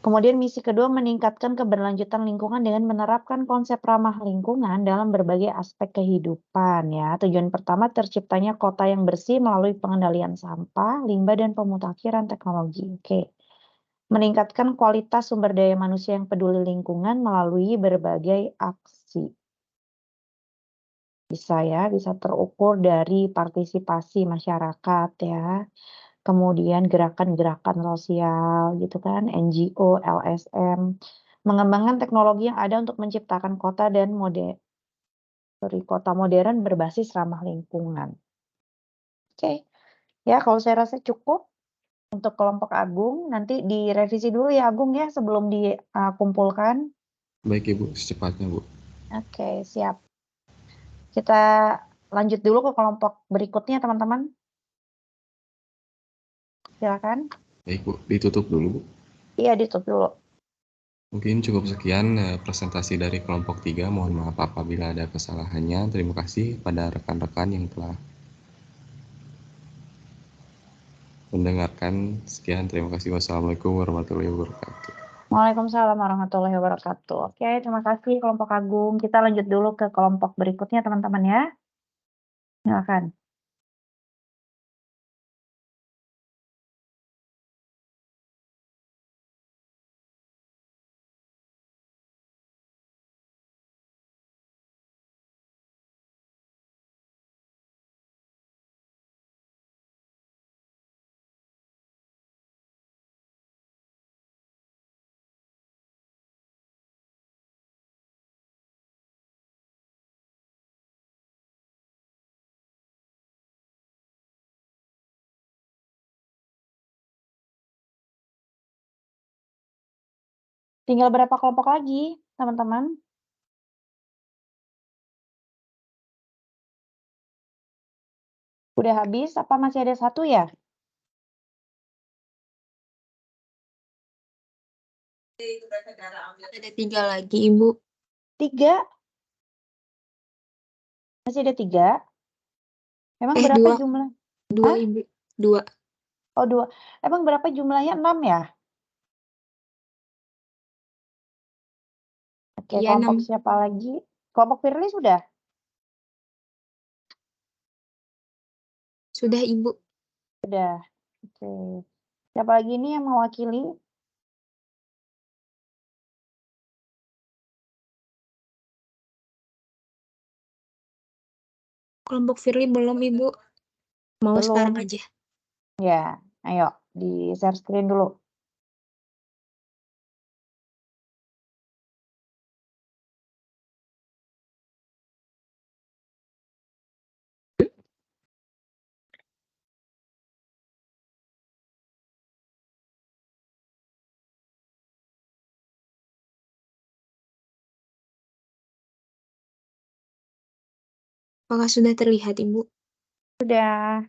Kemudian misi kedua meningkatkan keberlanjutan lingkungan dengan menerapkan konsep ramah lingkungan dalam berbagai aspek kehidupan ya. Tujuan pertama terciptanya kota yang bersih melalui pengendalian sampah, limbah dan pemutakhiran teknologi. Oke. Meningkatkan kualitas sumber daya manusia yang peduli lingkungan melalui berbagai aksi. Bisa ya, bisa terukur dari partisipasi masyarakat ya. Kemudian gerakan-gerakan sosial gitu kan, NGO, LSM, mengembangkan teknologi yang ada untuk menciptakan kota modern berbasis ramah lingkungan. Oke, ya kalau saya rasa cukup untuk kelompok Agung, nanti direvisi dulu ya Agung ya sebelum dikumpulkan. Baik, Ibu, secepatnya, Bu. Oke, siap. Kita lanjut dulu ke kelompok berikutnya teman-teman. Silakan. Baik, Bu, ditutup dulu, Bu. Iya, ditutup dulu. Mungkin cukup sekian presentasi dari kelompok 3. Mohon maaf apabila ada kesalahannya. Terima kasih pada rekan-rekan yang telah mendengarkan. Sekian, terima kasih. Wassalamualaikum warahmatullahi wabarakatuh. Waalaikumsalam warahmatullahi wabarakatuh. Oke, terima kasih kelompok Agung. Kita lanjut dulu ke kelompok berikutnya teman-teman ya. Silakan. Tinggal berapa kelompok lagi, teman-teman? Udah habis apa masih ada 1 ya? Ada 3 lagi, Ibu. 3? Masih ada 3? Emang berapa 2. jumlah? 2, Hah? Ibu. 2. Oh 2. Emang berapa jumlahnya 6 ya? Oke, Iya, kelompok 6. siapa lagi? Kelompok Firly sudah? Sudah, Ibu. Sudah. Oke. Siapa lagi nih yang mewakili? Kelompok Firly belum, Ibu. Mau sekarang Belum. aja. Ya, ayo di-share screen dulu. Apakah sudah terlihat, Ibu? Sudah.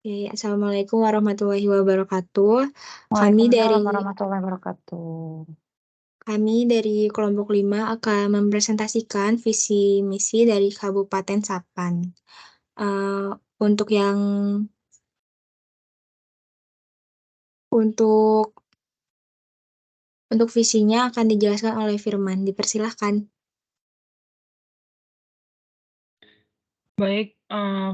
Oke, Assalamualaikum warahmatullahi wabarakatuh. Waalaikumsalam warahmatullahi wabarakatuh. Kami dari kelompok 5 akan mempresentasikan visi misi dari Kabupaten Sapan. Untuk visinya akan dijelaskan oleh Firman. Dipersilahkan. Baik,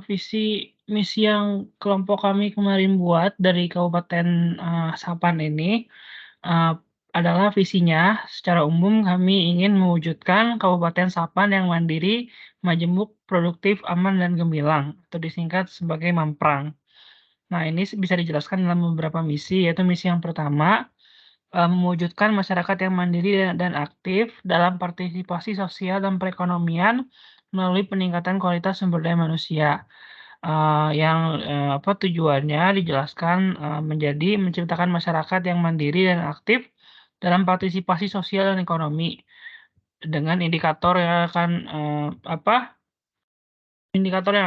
visi misi yang kelompok kami kemarin buat dari Kabupaten Sapan ini adalah visinya secara umum kami ingin mewujudkan Kabupaten Sapan yang mandiri, majemuk, produktif, aman, dan gemilang, atau disingkat sebagai Mamprang. Nah, ini bisa dijelaskan dalam beberapa misi, yaitu misi yang pertama, mewujudkan masyarakat yang mandiri dan aktif dalam partisipasi sosial dan perekonomian melalui peningkatan kualitas sumber daya manusia. Tujuannya dijelaskan menjadi menciptakan masyarakat yang mandiri dan aktif dalam partisipasi sosial dan ekonomi dengan indikator yang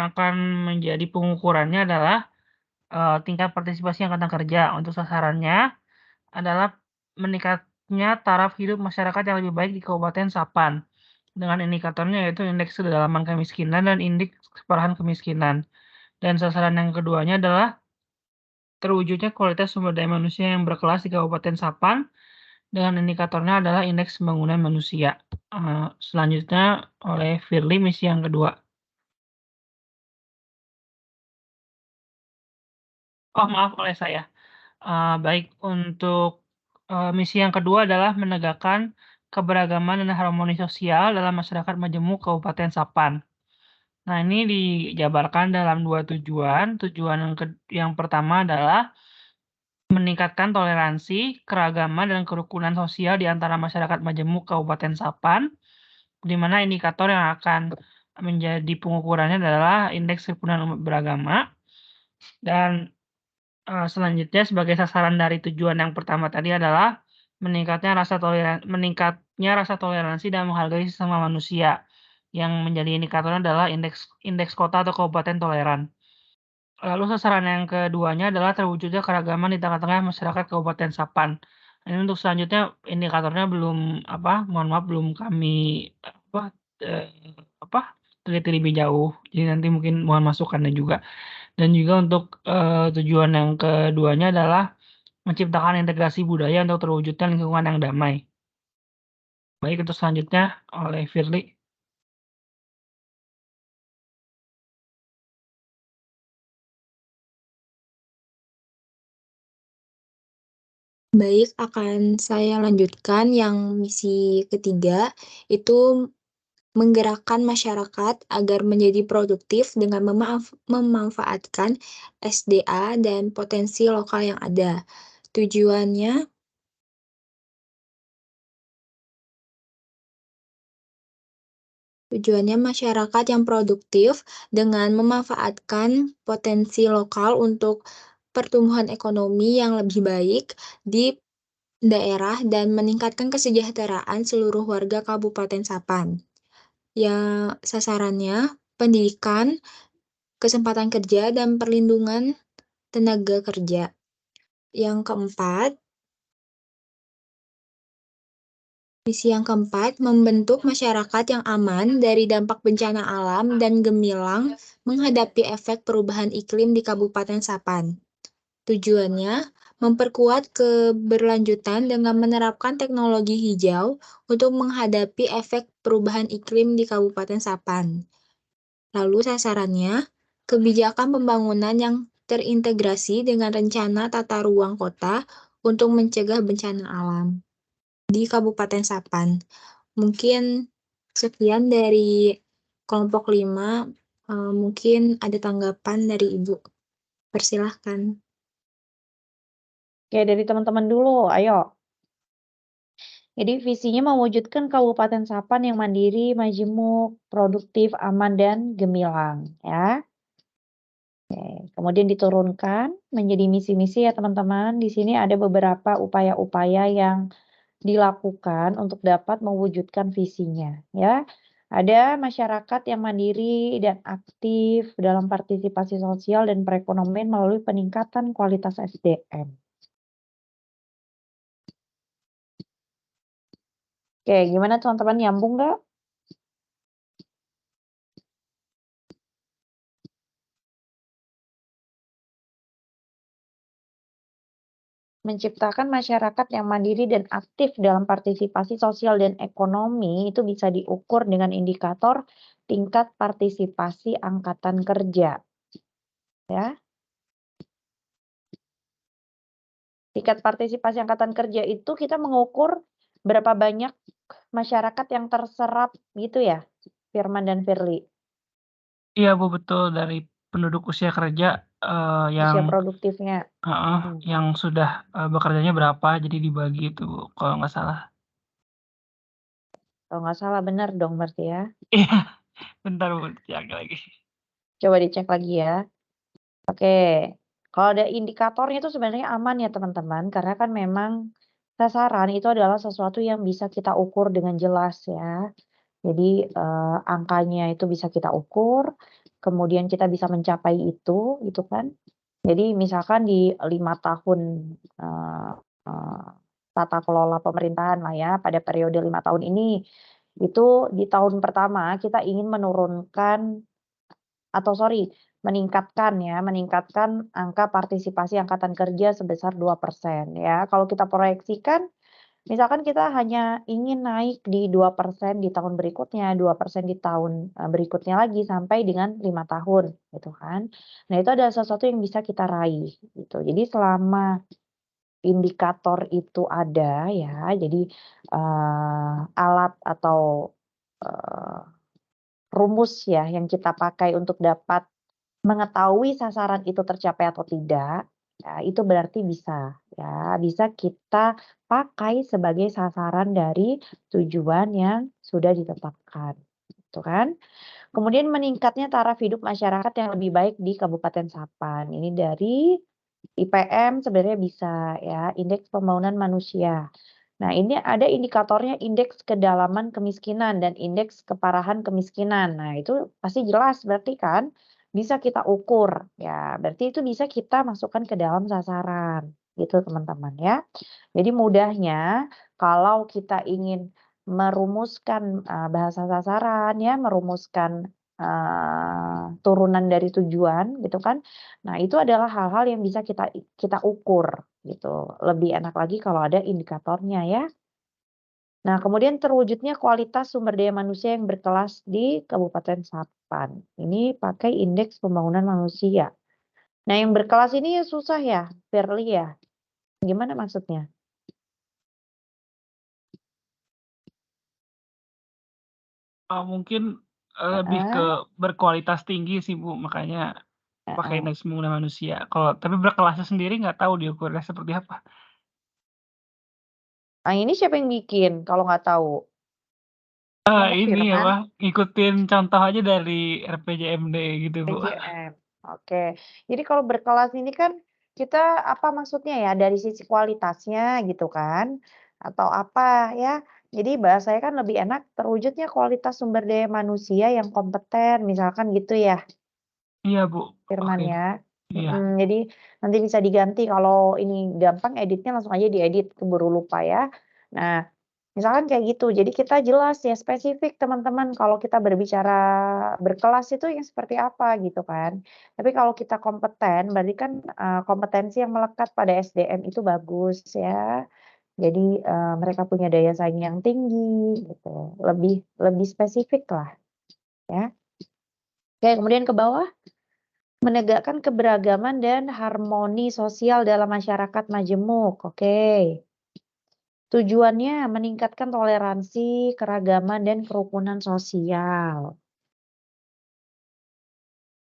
akan menjadi pengukurannya adalah tingkat partisipasi angkatan kerja. Untuk sasarannya adalah meningkatnya taraf hidup masyarakat yang lebih baik di Kabupaten Sapan. Dengan indikatornya yaitu indeks kedalaman kemiskinan dan indeks keparahan kemiskinan. Dan sasaran yang keduanya adalah terwujudnya kualitas sumber daya manusia yang berkelas di Kabupaten Sapan dengan indikatornya adalah indeks pembangunan manusia. Selanjutnya oleh Firly misi yang kedua. Oh maaf oleh saya. Baik, untuk misi yang kedua adalah menegakkan keberagaman dan harmoni sosial dalam masyarakat majemuk Kabupaten Sapan. Nah, ini dijabarkan dalam 2 tujuan. Tujuan yang pertama adalah meningkatkan toleransi, keragaman, dan kerukunan sosial di antara masyarakat majemuk Kabupaten Sapan, di mana indikator yang akan menjadi pengukurannya adalah indeks kerukunan umat beragama. Dan selanjutnya sebagai sasaran dari tujuan yang pertama tadi adalah meningkatnya rasa toleransi dan menghargai sesama manusia, yang menjadi indikatornya adalah indeks kota atau kabupaten toleran. Lalu sasaran yang keduanya adalah terwujudnya keragaman di tengah-tengah masyarakat Kabupaten Sapan. Ini untuk selanjutnya indikatornya mohon maaf belum kami teliti lebih jauh. Jadi nanti mungkin mohon masukannya juga. Dan juga untuk tujuan yang keduanya adalah menciptakan integrasi budaya untuk terwujudnya lingkungan yang damai. Baik, untuk selanjutnya oleh Firly. Baik, akan saya lanjutkan yang misi ketiga, itu menggerakkan masyarakat agar menjadi produktif dengan memanfaatkan SDA dan potensi lokal yang ada. Tujuannya masyarakat yang produktif dengan memanfaatkan potensi lokal untuk pertumbuhan ekonomi yang lebih baik di daerah dan meningkatkan kesejahteraan seluruh warga Kabupaten Sapan. Yang sasarannya pendidikan, kesempatan kerja, dan perlindungan tenaga kerja. Yang keempat, misi yang keempat, membentuk masyarakat yang aman dari dampak bencana alam dan gemilang menghadapi efek perubahan iklim di Kabupaten Sapan. Tujuannya, memperkuat keberlanjutan dengan menerapkan teknologi hijau untuk menghadapi efek perubahan iklim di Kabupaten Sapan. Lalu sasarannya, kebijakan pembangunan yang terintegrasi dengan rencana tata ruang kota untuk mencegah bencana alam di Kabupaten Sapan. Mungkin sekian dari kelompok 5. Mungkin ada tanggapan dari Ibu. Persilahkan. Oke, dari teman-teman dulu, ayo. Jadi visinya mewujudkan Kabupaten Sapan yang mandiri, majemuk, produktif, aman, dan gemilang, ya. Oke, kemudian diturunkan menjadi misi-misi ya teman-teman. Di sini ada beberapa upaya-upaya yang dilakukan untuk dapat mewujudkan visinya, ya. Ada masyarakat yang mandiri dan aktif dalam partisipasi sosial dan perekonomian melalui peningkatan kualitas SDM. Oke, gimana teman-teman, nyambung nggak? Menciptakan masyarakat yang mandiri dan aktif dalam partisipasi sosial dan ekonomi itu bisa diukur dengan indikator tingkat partisipasi angkatan kerja. Ya. Tingkat partisipasi angkatan kerja itu kita mengukur berapa banyak masyarakat yang terserap gitu ya, Firman dan Firly. Iya Bu, betul, dari penduduk usia kerja Usia yang produktifnya. yang sudah bekerjanya berapa, jadi dibagi itu Bu, kalau nggak salah. Kalau nggak salah benar dong berarti ya. Iya, bentar Bu, cek lagi. Coba dicek lagi ya. Oke, kalau ada indikatornya itu sebenarnya aman ya teman-teman, karena kan memang sasaran itu adalah sesuatu yang bisa kita ukur dengan jelas ya. Jadi angkanya itu bisa kita ukur, kemudian kita bisa mencapai itu, gitu kan. Jadi misalkan di 5 tahun tata kelola pemerintahan lah ya, pada periode 5 tahun ini, itu di tahun pertama kita ingin meningkatkan angka partisipasi angkatan kerja sebesar 2% ya. Kalau kita proyeksikan, misalkan kita hanya ingin naik di 2% di tahun berikutnya, 2% di tahun berikutnya lagi sampai dengan 5 tahun gitu kan. Nah, itu adalah sesuatu yang bisa kita raih gitu. Jadi selama indikator itu ada ya, jadi alat atau rumus ya yang kita pakai untuk dapat mengetahui sasaran itu tercapai atau tidak, ya itu berarti bisa kita pakai sebagai sasaran dari tujuan yang sudah ditetapkan, gitu kan. Kemudian meningkatnya taraf hidup masyarakat yang lebih baik di Kabupaten Sapan. Ini dari IPM sebenarnya bisa ya, Indeks Pembangunan Manusia. Nah, ini ada indikatornya indeks kedalaman kemiskinan dan indeks keparahan kemiskinan. Nah, itu pasti jelas berarti kan bisa kita ukur ya. Berarti itu bisa kita masukkan ke dalam sasaran gitu teman-teman ya. Jadi mudahnya kalau kita ingin merumuskan bahasa sasaran ya, merumuskan turunan dari tujuan gitu kan. Nah, itu adalah hal-hal yang bisa kita ukur gitu. Lebih enak lagi kalau ada indikatornya ya. Nah, kemudian terwujudnya kualitas sumber daya manusia yang berkelas di Kabupaten Sapan. Ini pakai indeks pembangunan manusia. Nah, yang berkelas ini susah ya, Firly ya. Gimana maksudnya? Mungkin lebih ke berkualitas tinggi sih Bu, makanya pakai indeks pembangunan manusia. Tapi berkelasnya sendiri nggak tahu diukurnya seperti apa. Nah, ini siapa yang bikin kalau nggak tahu? Ini apa, ngikutin contoh aja dari RPJMD gitu Bu. RPJM. Oke. Jadi kalau berkelas ini kan kita apa maksudnya ya, dari sisi kualitasnya gitu kan, atau apa ya. Jadi bahasanya kan lebih enak terwujudnya kualitas sumber daya manusia yang kompeten, misalkan gitu ya, Iya, Bu. Firman Oke. ya. Iya. Jadi nanti bisa diganti kalau ini gampang editnya langsung aja diedit, keburu lupa ya. Nah, misalkan kayak gitu, jadi kita jelas ya spesifik teman-teman kalau kita berbicara berkelas itu yang seperti apa gitu kan. Tapi kalau kita kompeten berarti kan kompetensi yang melekat pada SDM itu bagus ya. Jadi mereka punya daya saing yang tinggi gitu. Lebih lebih spesifik lah ya. Oke, kemudian ke bawah. Menegakkan keberagaman dan harmoni sosial dalam masyarakat majemuk. Oke. Tujuannya meningkatkan toleransi, keragaman, dan kerukunan sosial.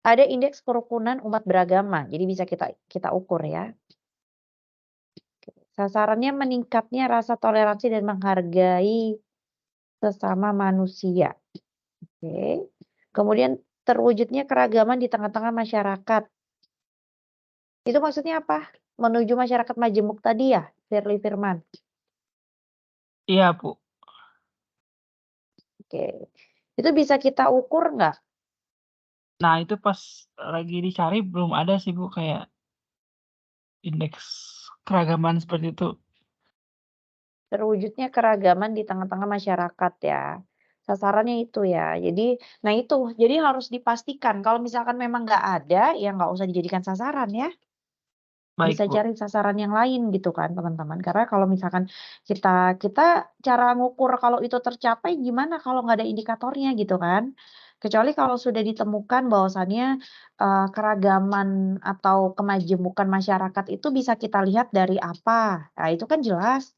Ada indeks kerukunan umat beragama, jadi bisa kita ukur ya. Sasarannya meningkatnya rasa toleransi dan menghargai sesama manusia. Oke. Kemudian terwujudnya keragaman di tengah-tengah masyarakat. Itu maksudnya apa? Menuju masyarakat majemuk tadi ya, Firly Firman? Iya, Bu. Oke. Itu bisa kita ukur nggak? Nah, itu pas lagi dicari belum ada sih, Bu, kayak indeks keragaman seperti itu. Terwujudnya keragaman di tengah-tengah masyarakat ya. Sasarannya itu ya. Jadi, nah itu, jadi harus dipastikan kalau misalkan memang nggak ada, ya nggak usah dijadikan sasaran ya. Baik, Bisa Bu. cari sasaran yang lain gitu kan teman-teman. Karena kalau misalkan kita cara ngukur kalau itu tercapai gimana kalau nggak ada indikatornya gitu kan. Kecuali kalau sudah ditemukan bahwasannya keragaman atau kemajemukan masyarakat itu bisa kita lihat dari apa. Nah, itu kan jelas.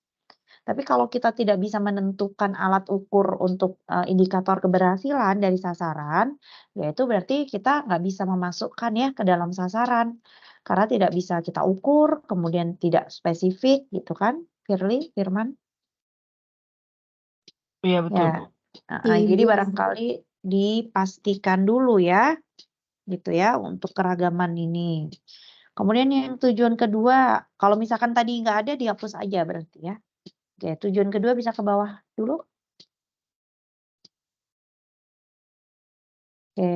Tapi kalau kita tidak bisa menentukan alat ukur untuk indikator keberhasilan dari sasaran, ya itu berarti kita nggak bisa memasukkan ya ke dalam sasaran. Karena tidak bisa kita ukur, kemudian tidak spesifik gitu kan, Firly, Firman? Iya, betul, Bu. Ya, jadi barangkali dipastikan dulu ya, gitu ya, untuk keragaman ini. Kemudian yang tujuan kedua, kalau misalkan tadi nggak ada dihapus aja berarti ya. Oke, tujuan kedua bisa ke bawah dulu. Oke.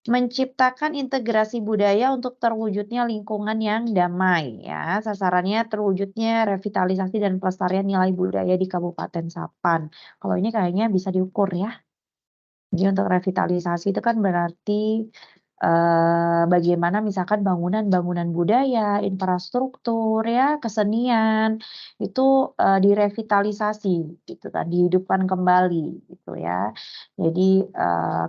Menciptakan integrasi budaya untuk terwujudnya lingkungan yang damai ya. Sasarannya terwujudnya revitalisasi dan pelestarian nilai budaya di Kabupaten Sapan. Kalau ini kayaknya bisa diukur ya. Jadi untuk revitalisasi itu kan berarti bagaimana misalkan bangunan-bangunan budaya, infrastruktur ya, kesenian itu direvitalisasi gitu kan, dihidupkan kembali gitu ya. Jadi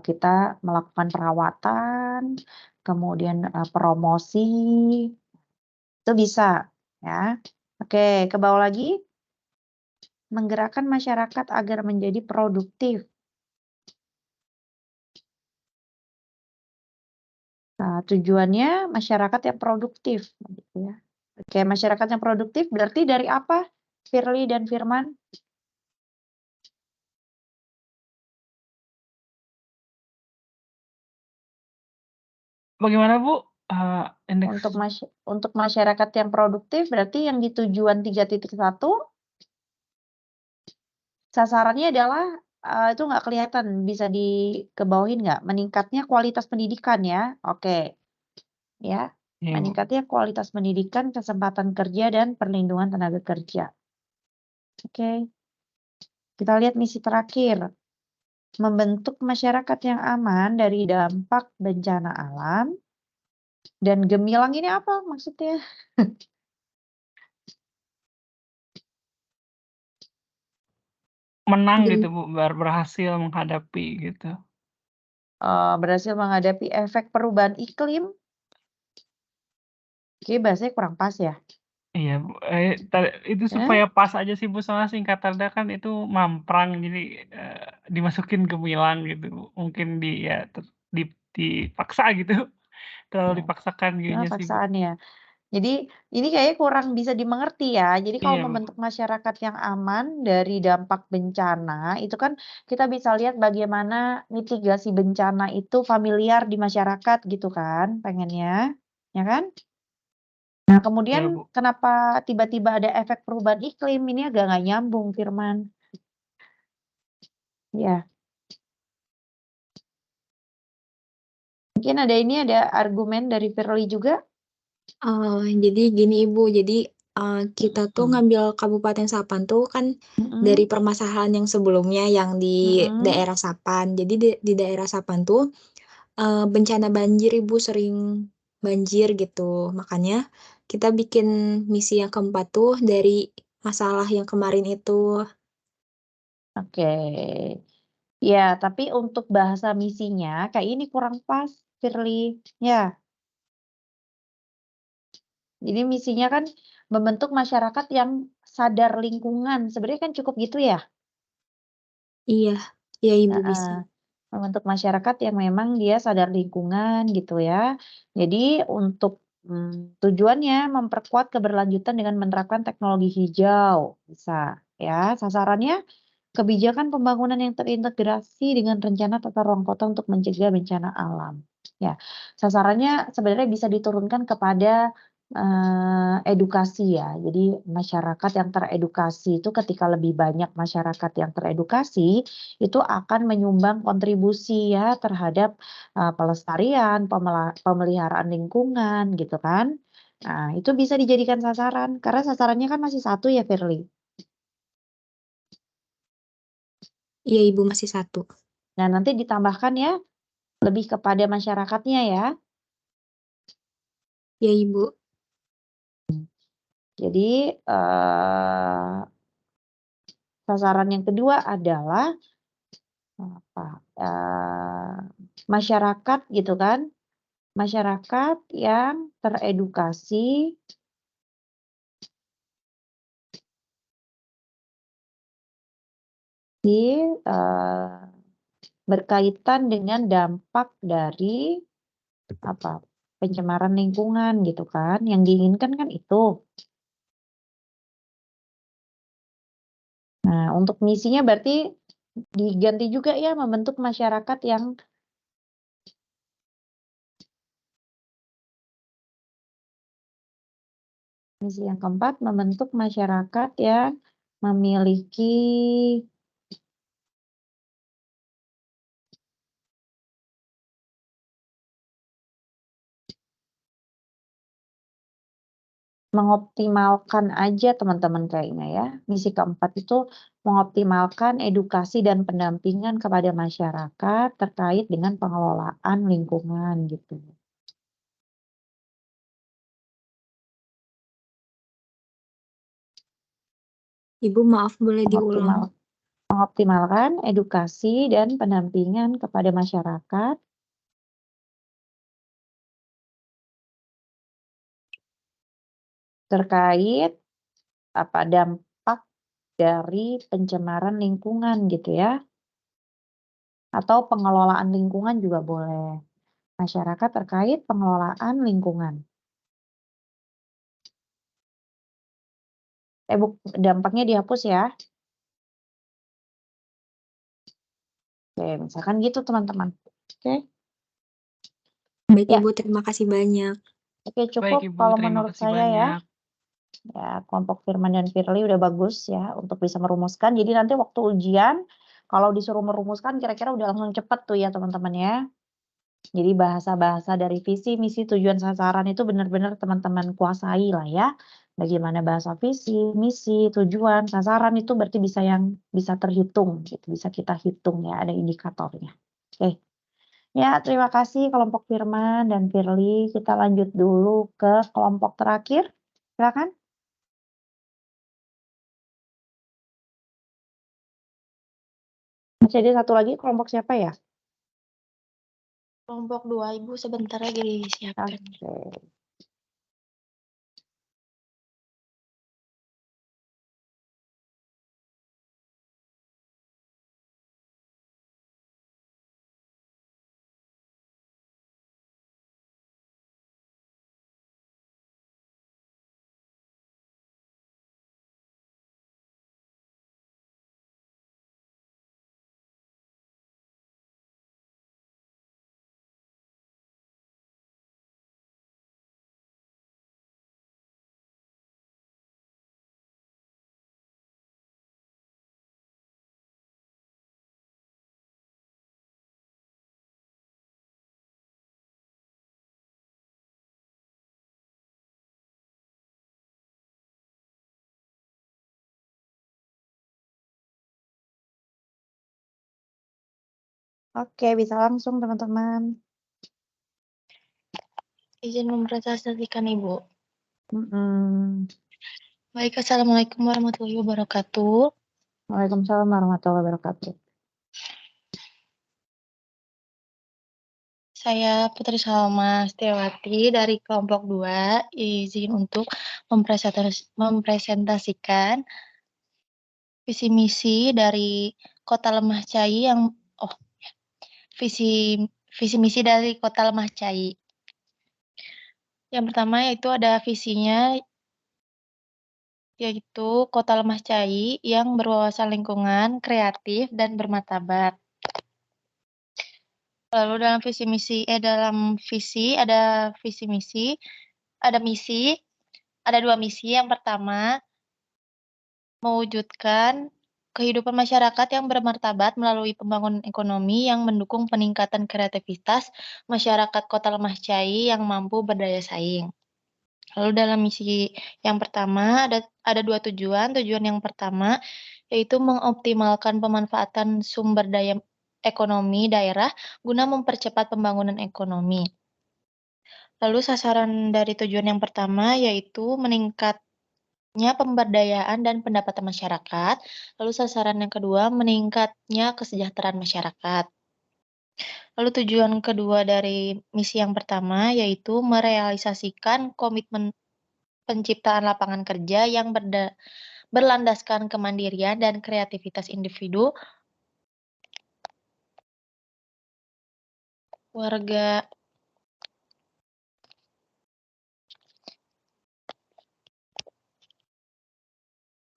kita melakukan perawatan, kemudian promosi itu bisa ya. Oke, ke bawah lagi. Menggerakkan masyarakat agar menjadi produktif. Nah, tujuannya masyarakat yang produktif gitu ya. Oke, masyarakat yang produktif berarti dari apa? Firly dan Firman? Bagaimana, Bu? Indeks Untuk masyarakat yang produktif berarti yang di tujuan 3.1 sasarannya adalah itu nggak kelihatan, bisa dikebawahin nggak? Meningkatnya kualitas pendidikan ya. Oke. Ya. iya, Bu. Meningkatnya kualitas pendidikan, kesempatan kerja, dan perlindungan tenaga kerja. Oke. Kita lihat misi terakhir. Membentuk masyarakat yang aman dari dampak bencana alam. Dan gemilang ini apa maksudnya? Menang gitu, Bu, berhasil menghadapi gitu. Berhasil menghadapi efek perubahan iklim. Oke, bahasanya kurang pas ya. Iya, Bu. Itu supaya pas aja sih, Bu, soalnya singkatannya kan itu mamprang, jadi dimasukin gemilang gitu. Mungkin dipaksa gitu. Terlalu dipaksakan Nah, kayaknya sih, Bu. paksaan ya. Jadi ini kayaknya kurang bisa dimengerti ya. Jadi kalau Iya, Bu. membentuk masyarakat yang aman dari dampak bencana, itu kan kita bisa lihat bagaimana mitigasi bencana itu familiar di masyarakat gitu kan, pengennya, ya kan? Nah, Ya, kemudian Bu. kenapa tiba-tiba ada efek perubahan iklim? Ini agak nggak nyambung, Firman. Ya, mungkin ada argumen dari Firly juga. Jadi gini Ibu, jadi kita tuh ngambil Kabupaten Sapan tuh kan dari permasalahan yang sebelumnya yang di daerah Sapan. Jadi di daerah Sapan tuh bencana banjir Ibu, sering banjir gitu. Makanya kita bikin misi yang keempat tuh dari masalah yang kemarin itu. Oke. Ya, tapi untuk bahasa misinya kayak ini kurang pas, Firly. Ya, jadi misinya kan membentuk masyarakat yang sadar lingkungan. Sebenarnya kan cukup gitu ya. Iya, ya Ibu Nah, bisa. membentuk masyarakat yang memang dia sadar lingkungan gitu ya. Jadi untuk tujuannya memperkuat keberlanjutan dengan menerapkan teknologi hijau, bisa ya. Sasarannya kebijakan pembangunan yang terintegrasi dengan rencana tata ruang kota untuk mencegah bencana alam. Ya, sasarannya sebenarnya bisa diturunkan kepada edukasi ya. Jadi masyarakat yang teredukasi itu ketika lebih banyak masyarakat yang teredukasi itu akan menyumbang kontribusi ya terhadap pelestarian, pemeliharaan lingkungan gitu kan. Nah, itu bisa dijadikan sasaran karena sasarannya kan masih satu ya, Firly. Iya Ibu, masih satu. Nah, nanti ditambahkan ya lebih kepada masyarakatnya ya. Ya Ibu. Jadi sasaran yang kedua adalah apa? Masyarakat gitu kan. Masyarakat yang teredukasi berkaitan dengan dampak dari apa? Pencemaran lingkungan gitu kan. Yang diinginkan kan itu. Nah, untuk misinya berarti diganti juga ya membentuk masyarakat yang misi yang keempat membentuk masyarakat yang memiliki mengoptimalkan aja teman-teman kayaknya ya. Misi keempat itu mengoptimalkan edukasi dan pendampingan kepada masyarakat terkait dengan pengelolaan lingkungan gitu. Ibu maaf boleh diulang. Mengoptimalkan edukasi dan pendampingan kepada masyarakat terkait apa dampak dari pencemaran lingkungan gitu ya. Atau pengelolaan lingkungan juga boleh. Masyarakat terkait pengelolaan lingkungan. Dampaknya dihapus ya. Oke, misalkan gitu teman-teman. Oke. Baik Ya. Ibu, terima kasih banyak. Oke, cukup Baik Ibu, kalau terima menurut kasih saya ya. banyak. Ya, kelompok Firman dan Firly udah bagus ya untuk bisa merumuskan. Jadi nanti waktu ujian, kalau disuruh merumuskan kira-kira udah langsung cepet tuh ya teman-teman ya. Jadi bahasa-bahasa dari visi, misi, tujuan, sasaran itu benar-benar teman-teman kuasai lah ya. Bagaimana bahasa visi, misi, tujuan, sasaran itu berarti bisa terhitung gitu, bisa kita hitung ya, ada indikatornya. Oke. Ya, terima kasih kelompok Firman dan Firly. Kita lanjut dulu ke kelompok terakhir. Silakan. Masih ada satu lagi, kelompok siapa ya? Kelompok 2 Ibu sebentar lagi disiapkan. Oke. Oke, bisa langsung teman-teman. Izin mempresentasikan Ibu. Baik, Assalamualaikum warahmatullahi wabarakatuh. Waalaikumsalam warahmatullahi wabarakatuh. Saya Putri Salma Setiawati dari kelompok 2, izin untuk mempresentasikan visi misi dari Kota Lemah Cai visi misi dari Kota Lemah Cai. Yang pertama yaitu ada visinya, yaitu Kota Lemah Cai yang berwawasan lingkungan, kreatif, dan bermartabat. Lalu dalam visi misi ada dua misi. Yang pertama, mewujudkan kehidupan masyarakat yang bermartabat melalui pembangunan ekonomi yang mendukung peningkatan kreativitas masyarakat Kota Lemah Cai yang mampu berdaya saing. Lalu dalam misi yang pertama ada dua tujuan. Tujuan yang pertama yaitu mengoptimalkan pemanfaatan sumber daya ekonomi daerah guna mempercepat pembangunan ekonomi. Lalu sasaran dari tujuan yang pertama yaitu meningkatnya pemberdayaan dan pendapatan masyarakat. Lalu sasaran yang kedua meningkatnya kesejahteraan masyarakat. Lalu tujuan kedua dari misi yang pertama yaitu merealisasikan komitmen penciptaan lapangan kerja yang berlandaskan kemandirian dan kreativitas individu, warga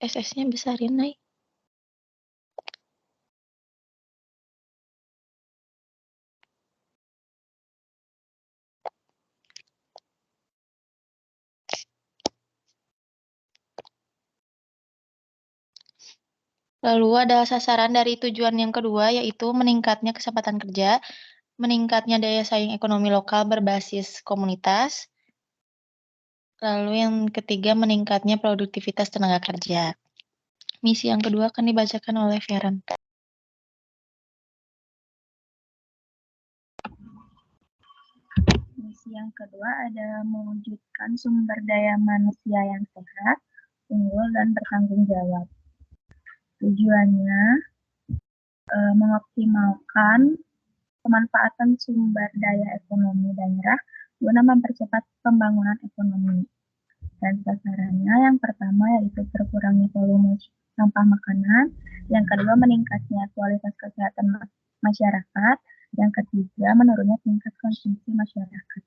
SS-nya besarin, Nay. Lalu ada sasaran dari tujuan yang kedua yaitu meningkatnya kesempatan kerja, meningkatnya daya saing ekonomi lokal berbasis komunitas. Lalu yang ketiga meningkatnya produktivitas tenaga kerja. Misi yang kedua akan dibacakan oleh Feren. Misi yang kedua adalah mewujudkan sumber daya manusia yang sehat, unggul, dan bertanggung jawab. Tujuannya mengoptimalkan pemanfaatan sumber daya ekonomi daerah guna mempercepat pembangunan ekonomi. Dan sasarannya yang pertama yaitu berkurangnya volume sampah makanan, yang kedua meningkatnya kualitas kesehatan masyarakat, yang ketiga menurunnya tingkat konsumsi masyarakat.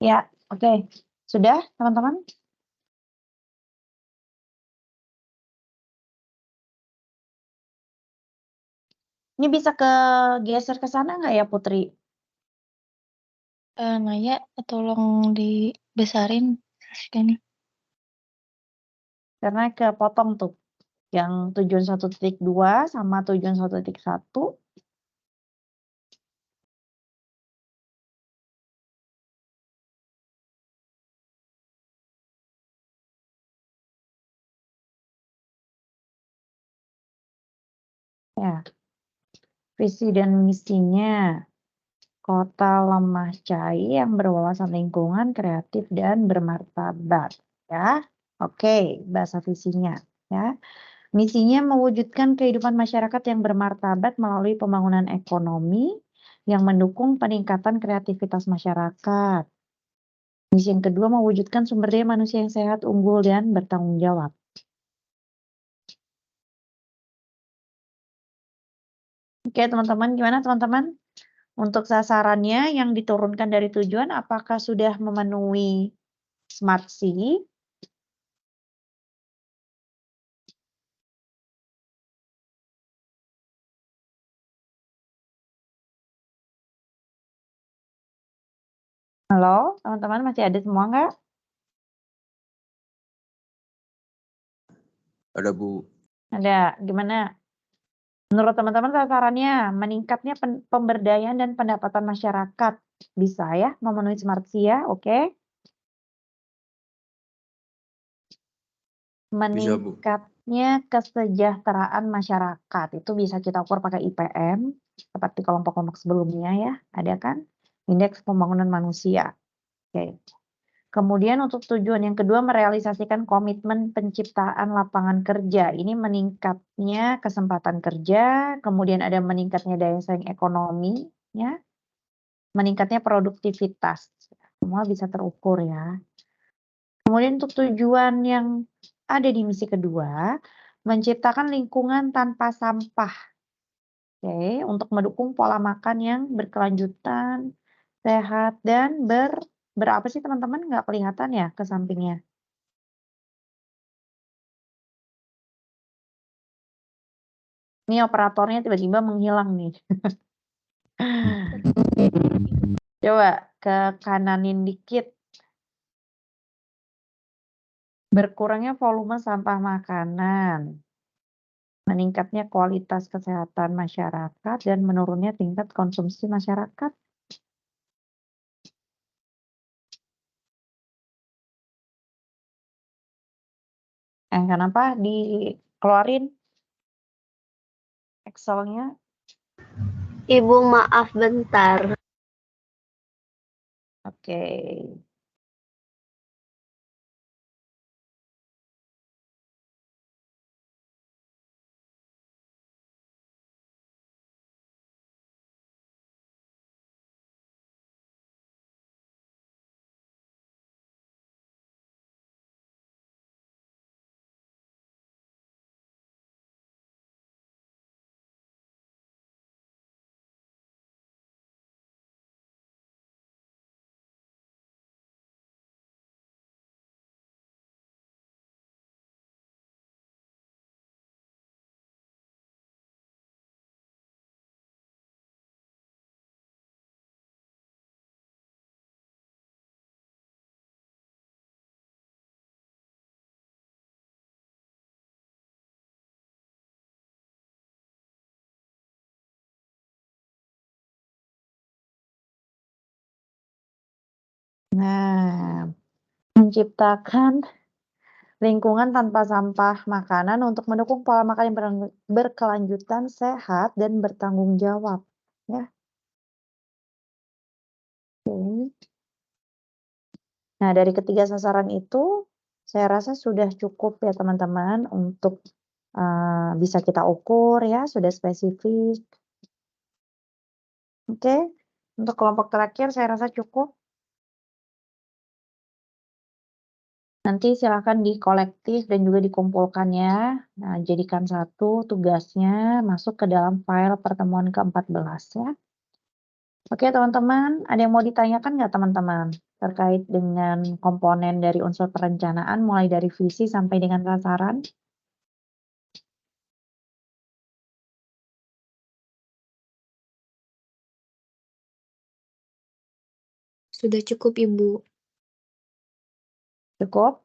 Ya, oke. Sudah, teman-teman? Ini bisa geser ke sana nggak ya, Putri? Naya, tolong dibesarin nih. Karena kepotong tuh. Yang tujuan 1.2 sama tujuan 1.1. Ya, visi dan misinya Kota Lemah Cai yang berwawasan lingkungan, kreatif, dan bermartabat. Ya, oke, bahasa visinya. Ya, misinya mewujudkan kehidupan masyarakat yang bermartabat melalui pembangunan ekonomi yang mendukung peningkatan kreativitas masyarakat. Misi yang kedua mewujudkan sumber daya manusia yang sehat, unggul, dan bertanggung jawab. Oke, teman-teman, gimana teman-teman? Untuk sasarannya yang diturunkan dari tujuan, apakah sudah memenuhi Smart City? Halo, teman-teman masih ada semua nggak? Ada, Bu. Ada gimana? Menurut teman-teman sasarannya meningkatnya pemberdayaan dan pendapatan masyarakat. Bisa ya memenuhi Smart SIA, oke? Meningkatnya kesejahteraan masyarakat itu bisa kita ukur pakai IPM seperti kelompok-kelompok sebelumnya ya, ada kan? Indeks Pembangunan Manusia. Oke. Kemudian untuk tujuan yang kedua merealisasikan komitmen penciptaan lapangan kerja. Ini meningkatnya kesempatan kerja, kemudian ada meningkatnya daya saing ekonomi, ya, meningkatnya produktivitas. Semua bisa terukur ya. Kemudian untuk tujuan yang ada di misi kedua, menciptakan lingkungan tanpa sampah. Oke, untuk mendukung pola makan yang berkelanjutan, sehat, dan berapa sih teman-teman? Nggak kelihatan ya ke sampingnya? Ini operatornya tiba-tiba menghilang nih. Coba ke kananin dikit. Berkurangnya volume sampah makanan. Meningkatnya kualitas kesehatan masyarakat dan menurunnya tingkat konsumsi masyarakat. Kenapa dikeluarin Excel-nya? Ibu maaf bentar. Oke. Nah, menciptakan lingkungan tanpa sampah makanan untuk mendukung pola makan yang berkelanjutan, sehat, dan bertanggung jawab. Ya. Oke. Nah, dari ketiga sasaran itu, saya rasa sudah cukup ya teman-teman untuk bisa kita ukur ya, sudah spesifik. Oke, untuk kelompok terakhir saya rasa cukup. Nanti silakan dikolektif dan juga dikumpulkan ya. Nah, jadikan satu tugasnya masuk ke dalam file pertemuan ke-14 ya. Oke teman-teman, ada yang mau ditanyakan nggak teman-teman? Terkait dengan komponen dari unsur perencanaan mulai dari visi sampai dengan sasaran? Sudah cukup, Ibu. Cukup?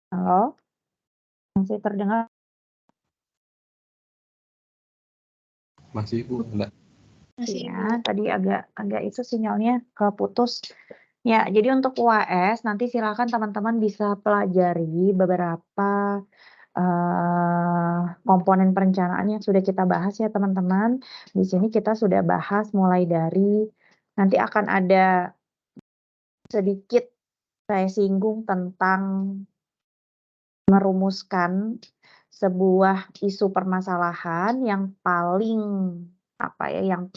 Halo? Masih terdengar? Masih Bu, enggak. Masih, Ya, Ibu. tadi agak itu sinyalnya keputus. Ya, jadi untuk UAS nanti silakan teman-teman bisa pelajari beberapa komponen perencanaan yang sudah kita bahas ya teman-teman. Di sini kita sudah bahas mulai dari nanti akan ada sedikit saya singgung tentang merumuskan sebuah isu permasalahan yang paling yang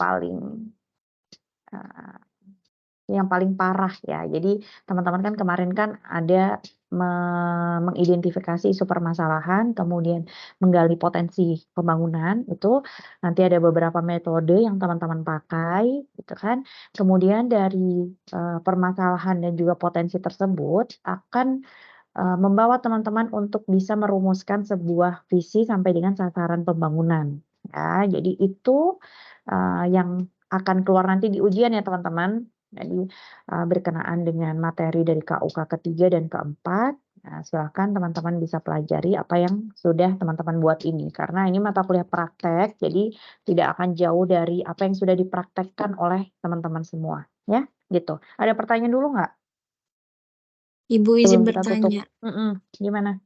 paling parah ya. Jadi teman-teman kan kemarin kan ada mengidentifikasi isu permasalahan, kemudian menggali potensi pembangunan, itu nanti ada beberapa metode yang teman-teman pakai, gitu kan. Kemudian dari permasalahan dan juga potensi tersebut akan membawa teman-teman untuk bisa merumuskan sebuah visi sampai dengan sasaran pembangunan. Ya, jadi itu yang akan keluar nanti di ujian ya teman-teman. Jadi berkenaan dengan materi dari KUK ketiga dan keempat. Nah, silakan teman-teman bisa pelajari apa yang sudah teman-teman buat ini. Karena ini mata kuliah praktek, jadi tidak akan jauh dari apa yang sudah dipraktekkan oleh teman-teman semua. Ya, gitu. Ada pertanyaan dulu nggak? Ibu izin Sebelum kita tutup. bertanya, Gimana?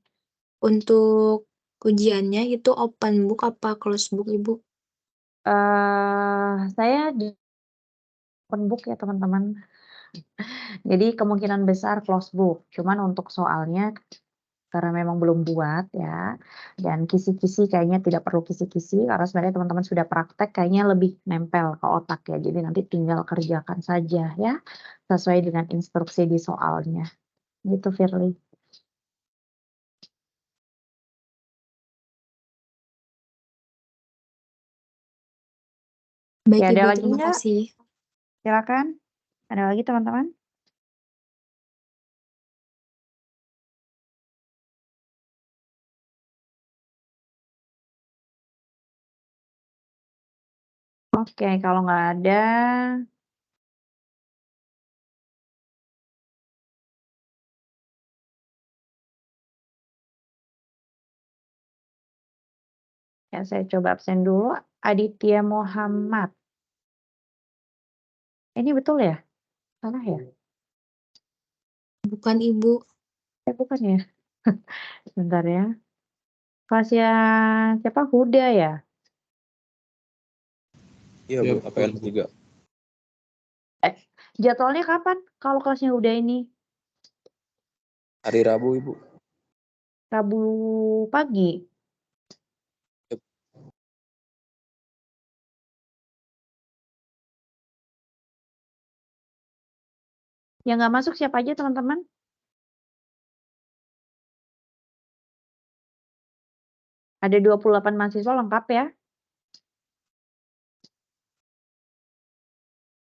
untuk ujiannya itu open book apa close book, Ibu? Saya di open book ya teman-teman. Jadi kemungkinan besar close book. Cuman untuk soalnya karena memang belum buat ya. Dan kisi-kisi kayaknya tidak perlu kisi-kisi karena sebenarnya teman-teman sudah praktek kayaknya lebih nempel ke otak ya. Jadi nanti tinggal kerjakan saja ya sesuai dengan instruksi di soalnya. Gitu Firly. Baik, Ya, ada Ibu, lagi terima nggak? kasih. Silakan. Ada lagi teman-teman? Oke, kalau nggak ada, ya saya coba absen dulu. Aditya Muhammad. Ini betul ya? Salah ya? Bukan, Ibu. Bukan ya? Sebentar ya. Kelasnya siapa? Huda ya? Iya Bu, APN 3. Jadwalnya kapan kalau kelasnya Huda ini? Hari Rabu Ibu. Rabu pagi? Yep. Yang nggak masuk siapa aja teman-teman? Ada 28 mahasiswa lengkap ya?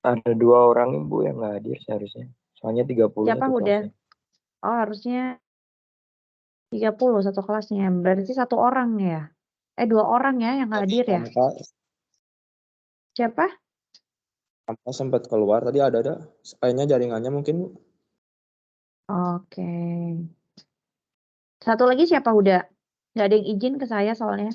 Ada 2 orang Ibu yang nggak hadir seharusnya. Soalnya 30 Siapa satu Huda? kelasnya. Oh harusnya 30 satu kelasnya. Berarti 1 orang ya? 2 orang ya yang nggak hadir ya? Siapa? Kampa sempat keluar tadi ada kayaknya jaringannya mungkin Bu. Oke. Satu lagi siapa Huda? Nggak ada yang izin ke saya soalnya.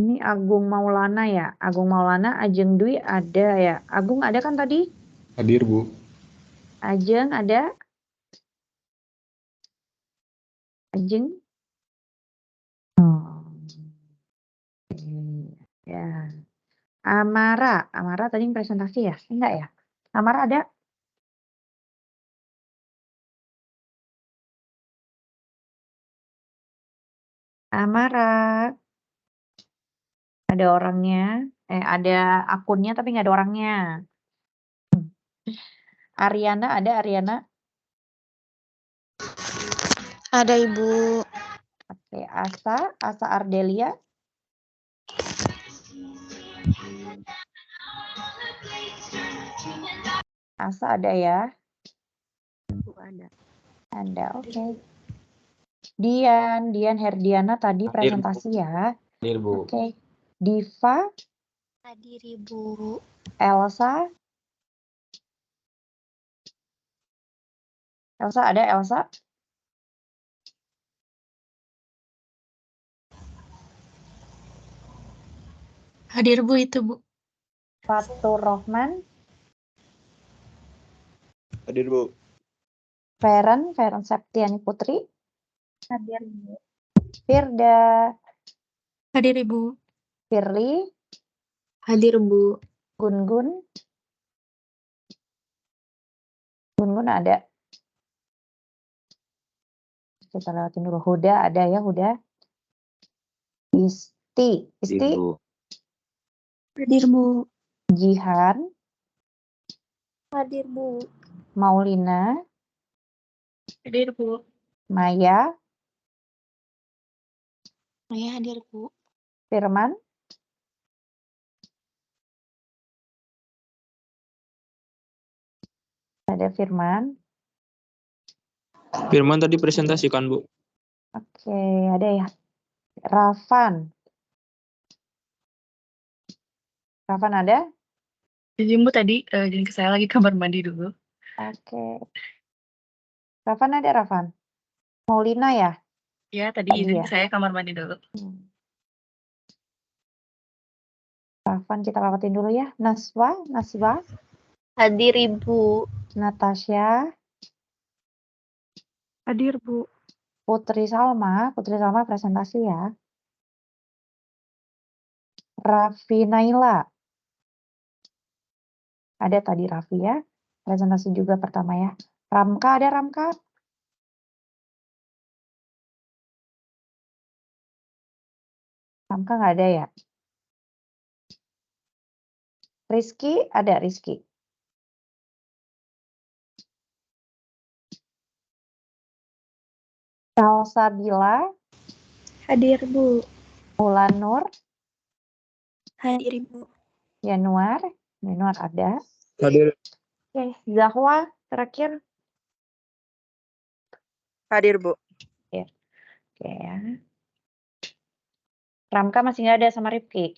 Ini Agung Maulana ya? Agung Maulana, Ajeng Dwi ada ya? Agung ada kan tadi? Hadir, Bu. Ajeng ada? Ajeng? Ya. Amara tadi presentasi ya? Enggak ya? Amara ada? Amara. Ada orangnya. Ada akunnya tapi nggak ada orangnya. Ariana ada Ariana? Ada Ibu. Oke, Asa Ardelia. Asa ada ya? Ada, oke. Dian Herdiana tadi presentasi ya. Hadir Bu. Oke. Diva. Hadir Ibu. Elsa ada Elsa? Hadir Bu itu, Bu. Fatur Rohman. Hadir Bu. Feren Septiani Putri. Hadir Bu. Firda. Hadir Ibu. Firly. Hadir, Bu. Gun-gun? Gun-gun ada? Kita lewatin dulu. Huda ada ya, Huda? Isti? Hadir, Bu. Jihan? Hadir, Bu. Maulina? Hadir, Bu. Maya? Maya hadir, Bu. Firman? Ada Firman? Firman tadi presentasikan, Bu. Oke, ada ya. Rafan? Rafan ada? Izin Bu tadi izin ke saya lagi kamar mandi dulu. Oke. Rafan ada, Rafan? Maulina ya? Ya, tadi izin ya? saya kamar mandi dulu. Rafan kita lewatin dulu ya. Naswa? Hadir, Ibu. Natasha? Hadir, Bu. Putri Salma presentasi ya. Raffi Naila. Ada tadi Raffi ya. Presentasi juga pertama ya. Ramka ada, Ramka? Ramka nggak ada ya? Rizky ada, Rizky? Salsabila? Hadir, Bu. Mulan Nur? Hadir, Ibu. Yanuar ada. Hadir. Oke, Zahwa terakhir. Hadir, Bu. Oke ya. Ramka masih nggak ada sama Rifki.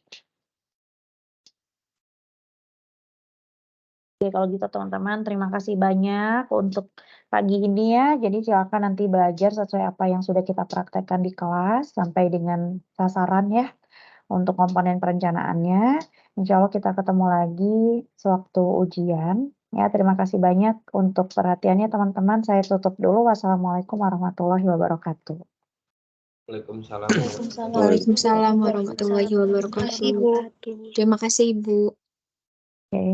Oke, kalau gitu teman-teman terima kasih banyak untuk pagi ini ya. Jadi silakan nanti belajar sesuai apa yang sudah kita praktekkan di kelas sampai dengan sasaran ya untuk komponen perencanaannya. Insya Allah kita ketemu lagi sewaktu ujian. Ya, terima kasih banyak untuk perhatiannya teman-teman. Saya tutup dulu. Wassalamualaikum warahmatullahi wabarakatuh. Waalaikumsalam. Waalaikumsalam warahmatullahi wabarakatuh. Terima kasih, Bu. Terima kasih, Ibu. Oke.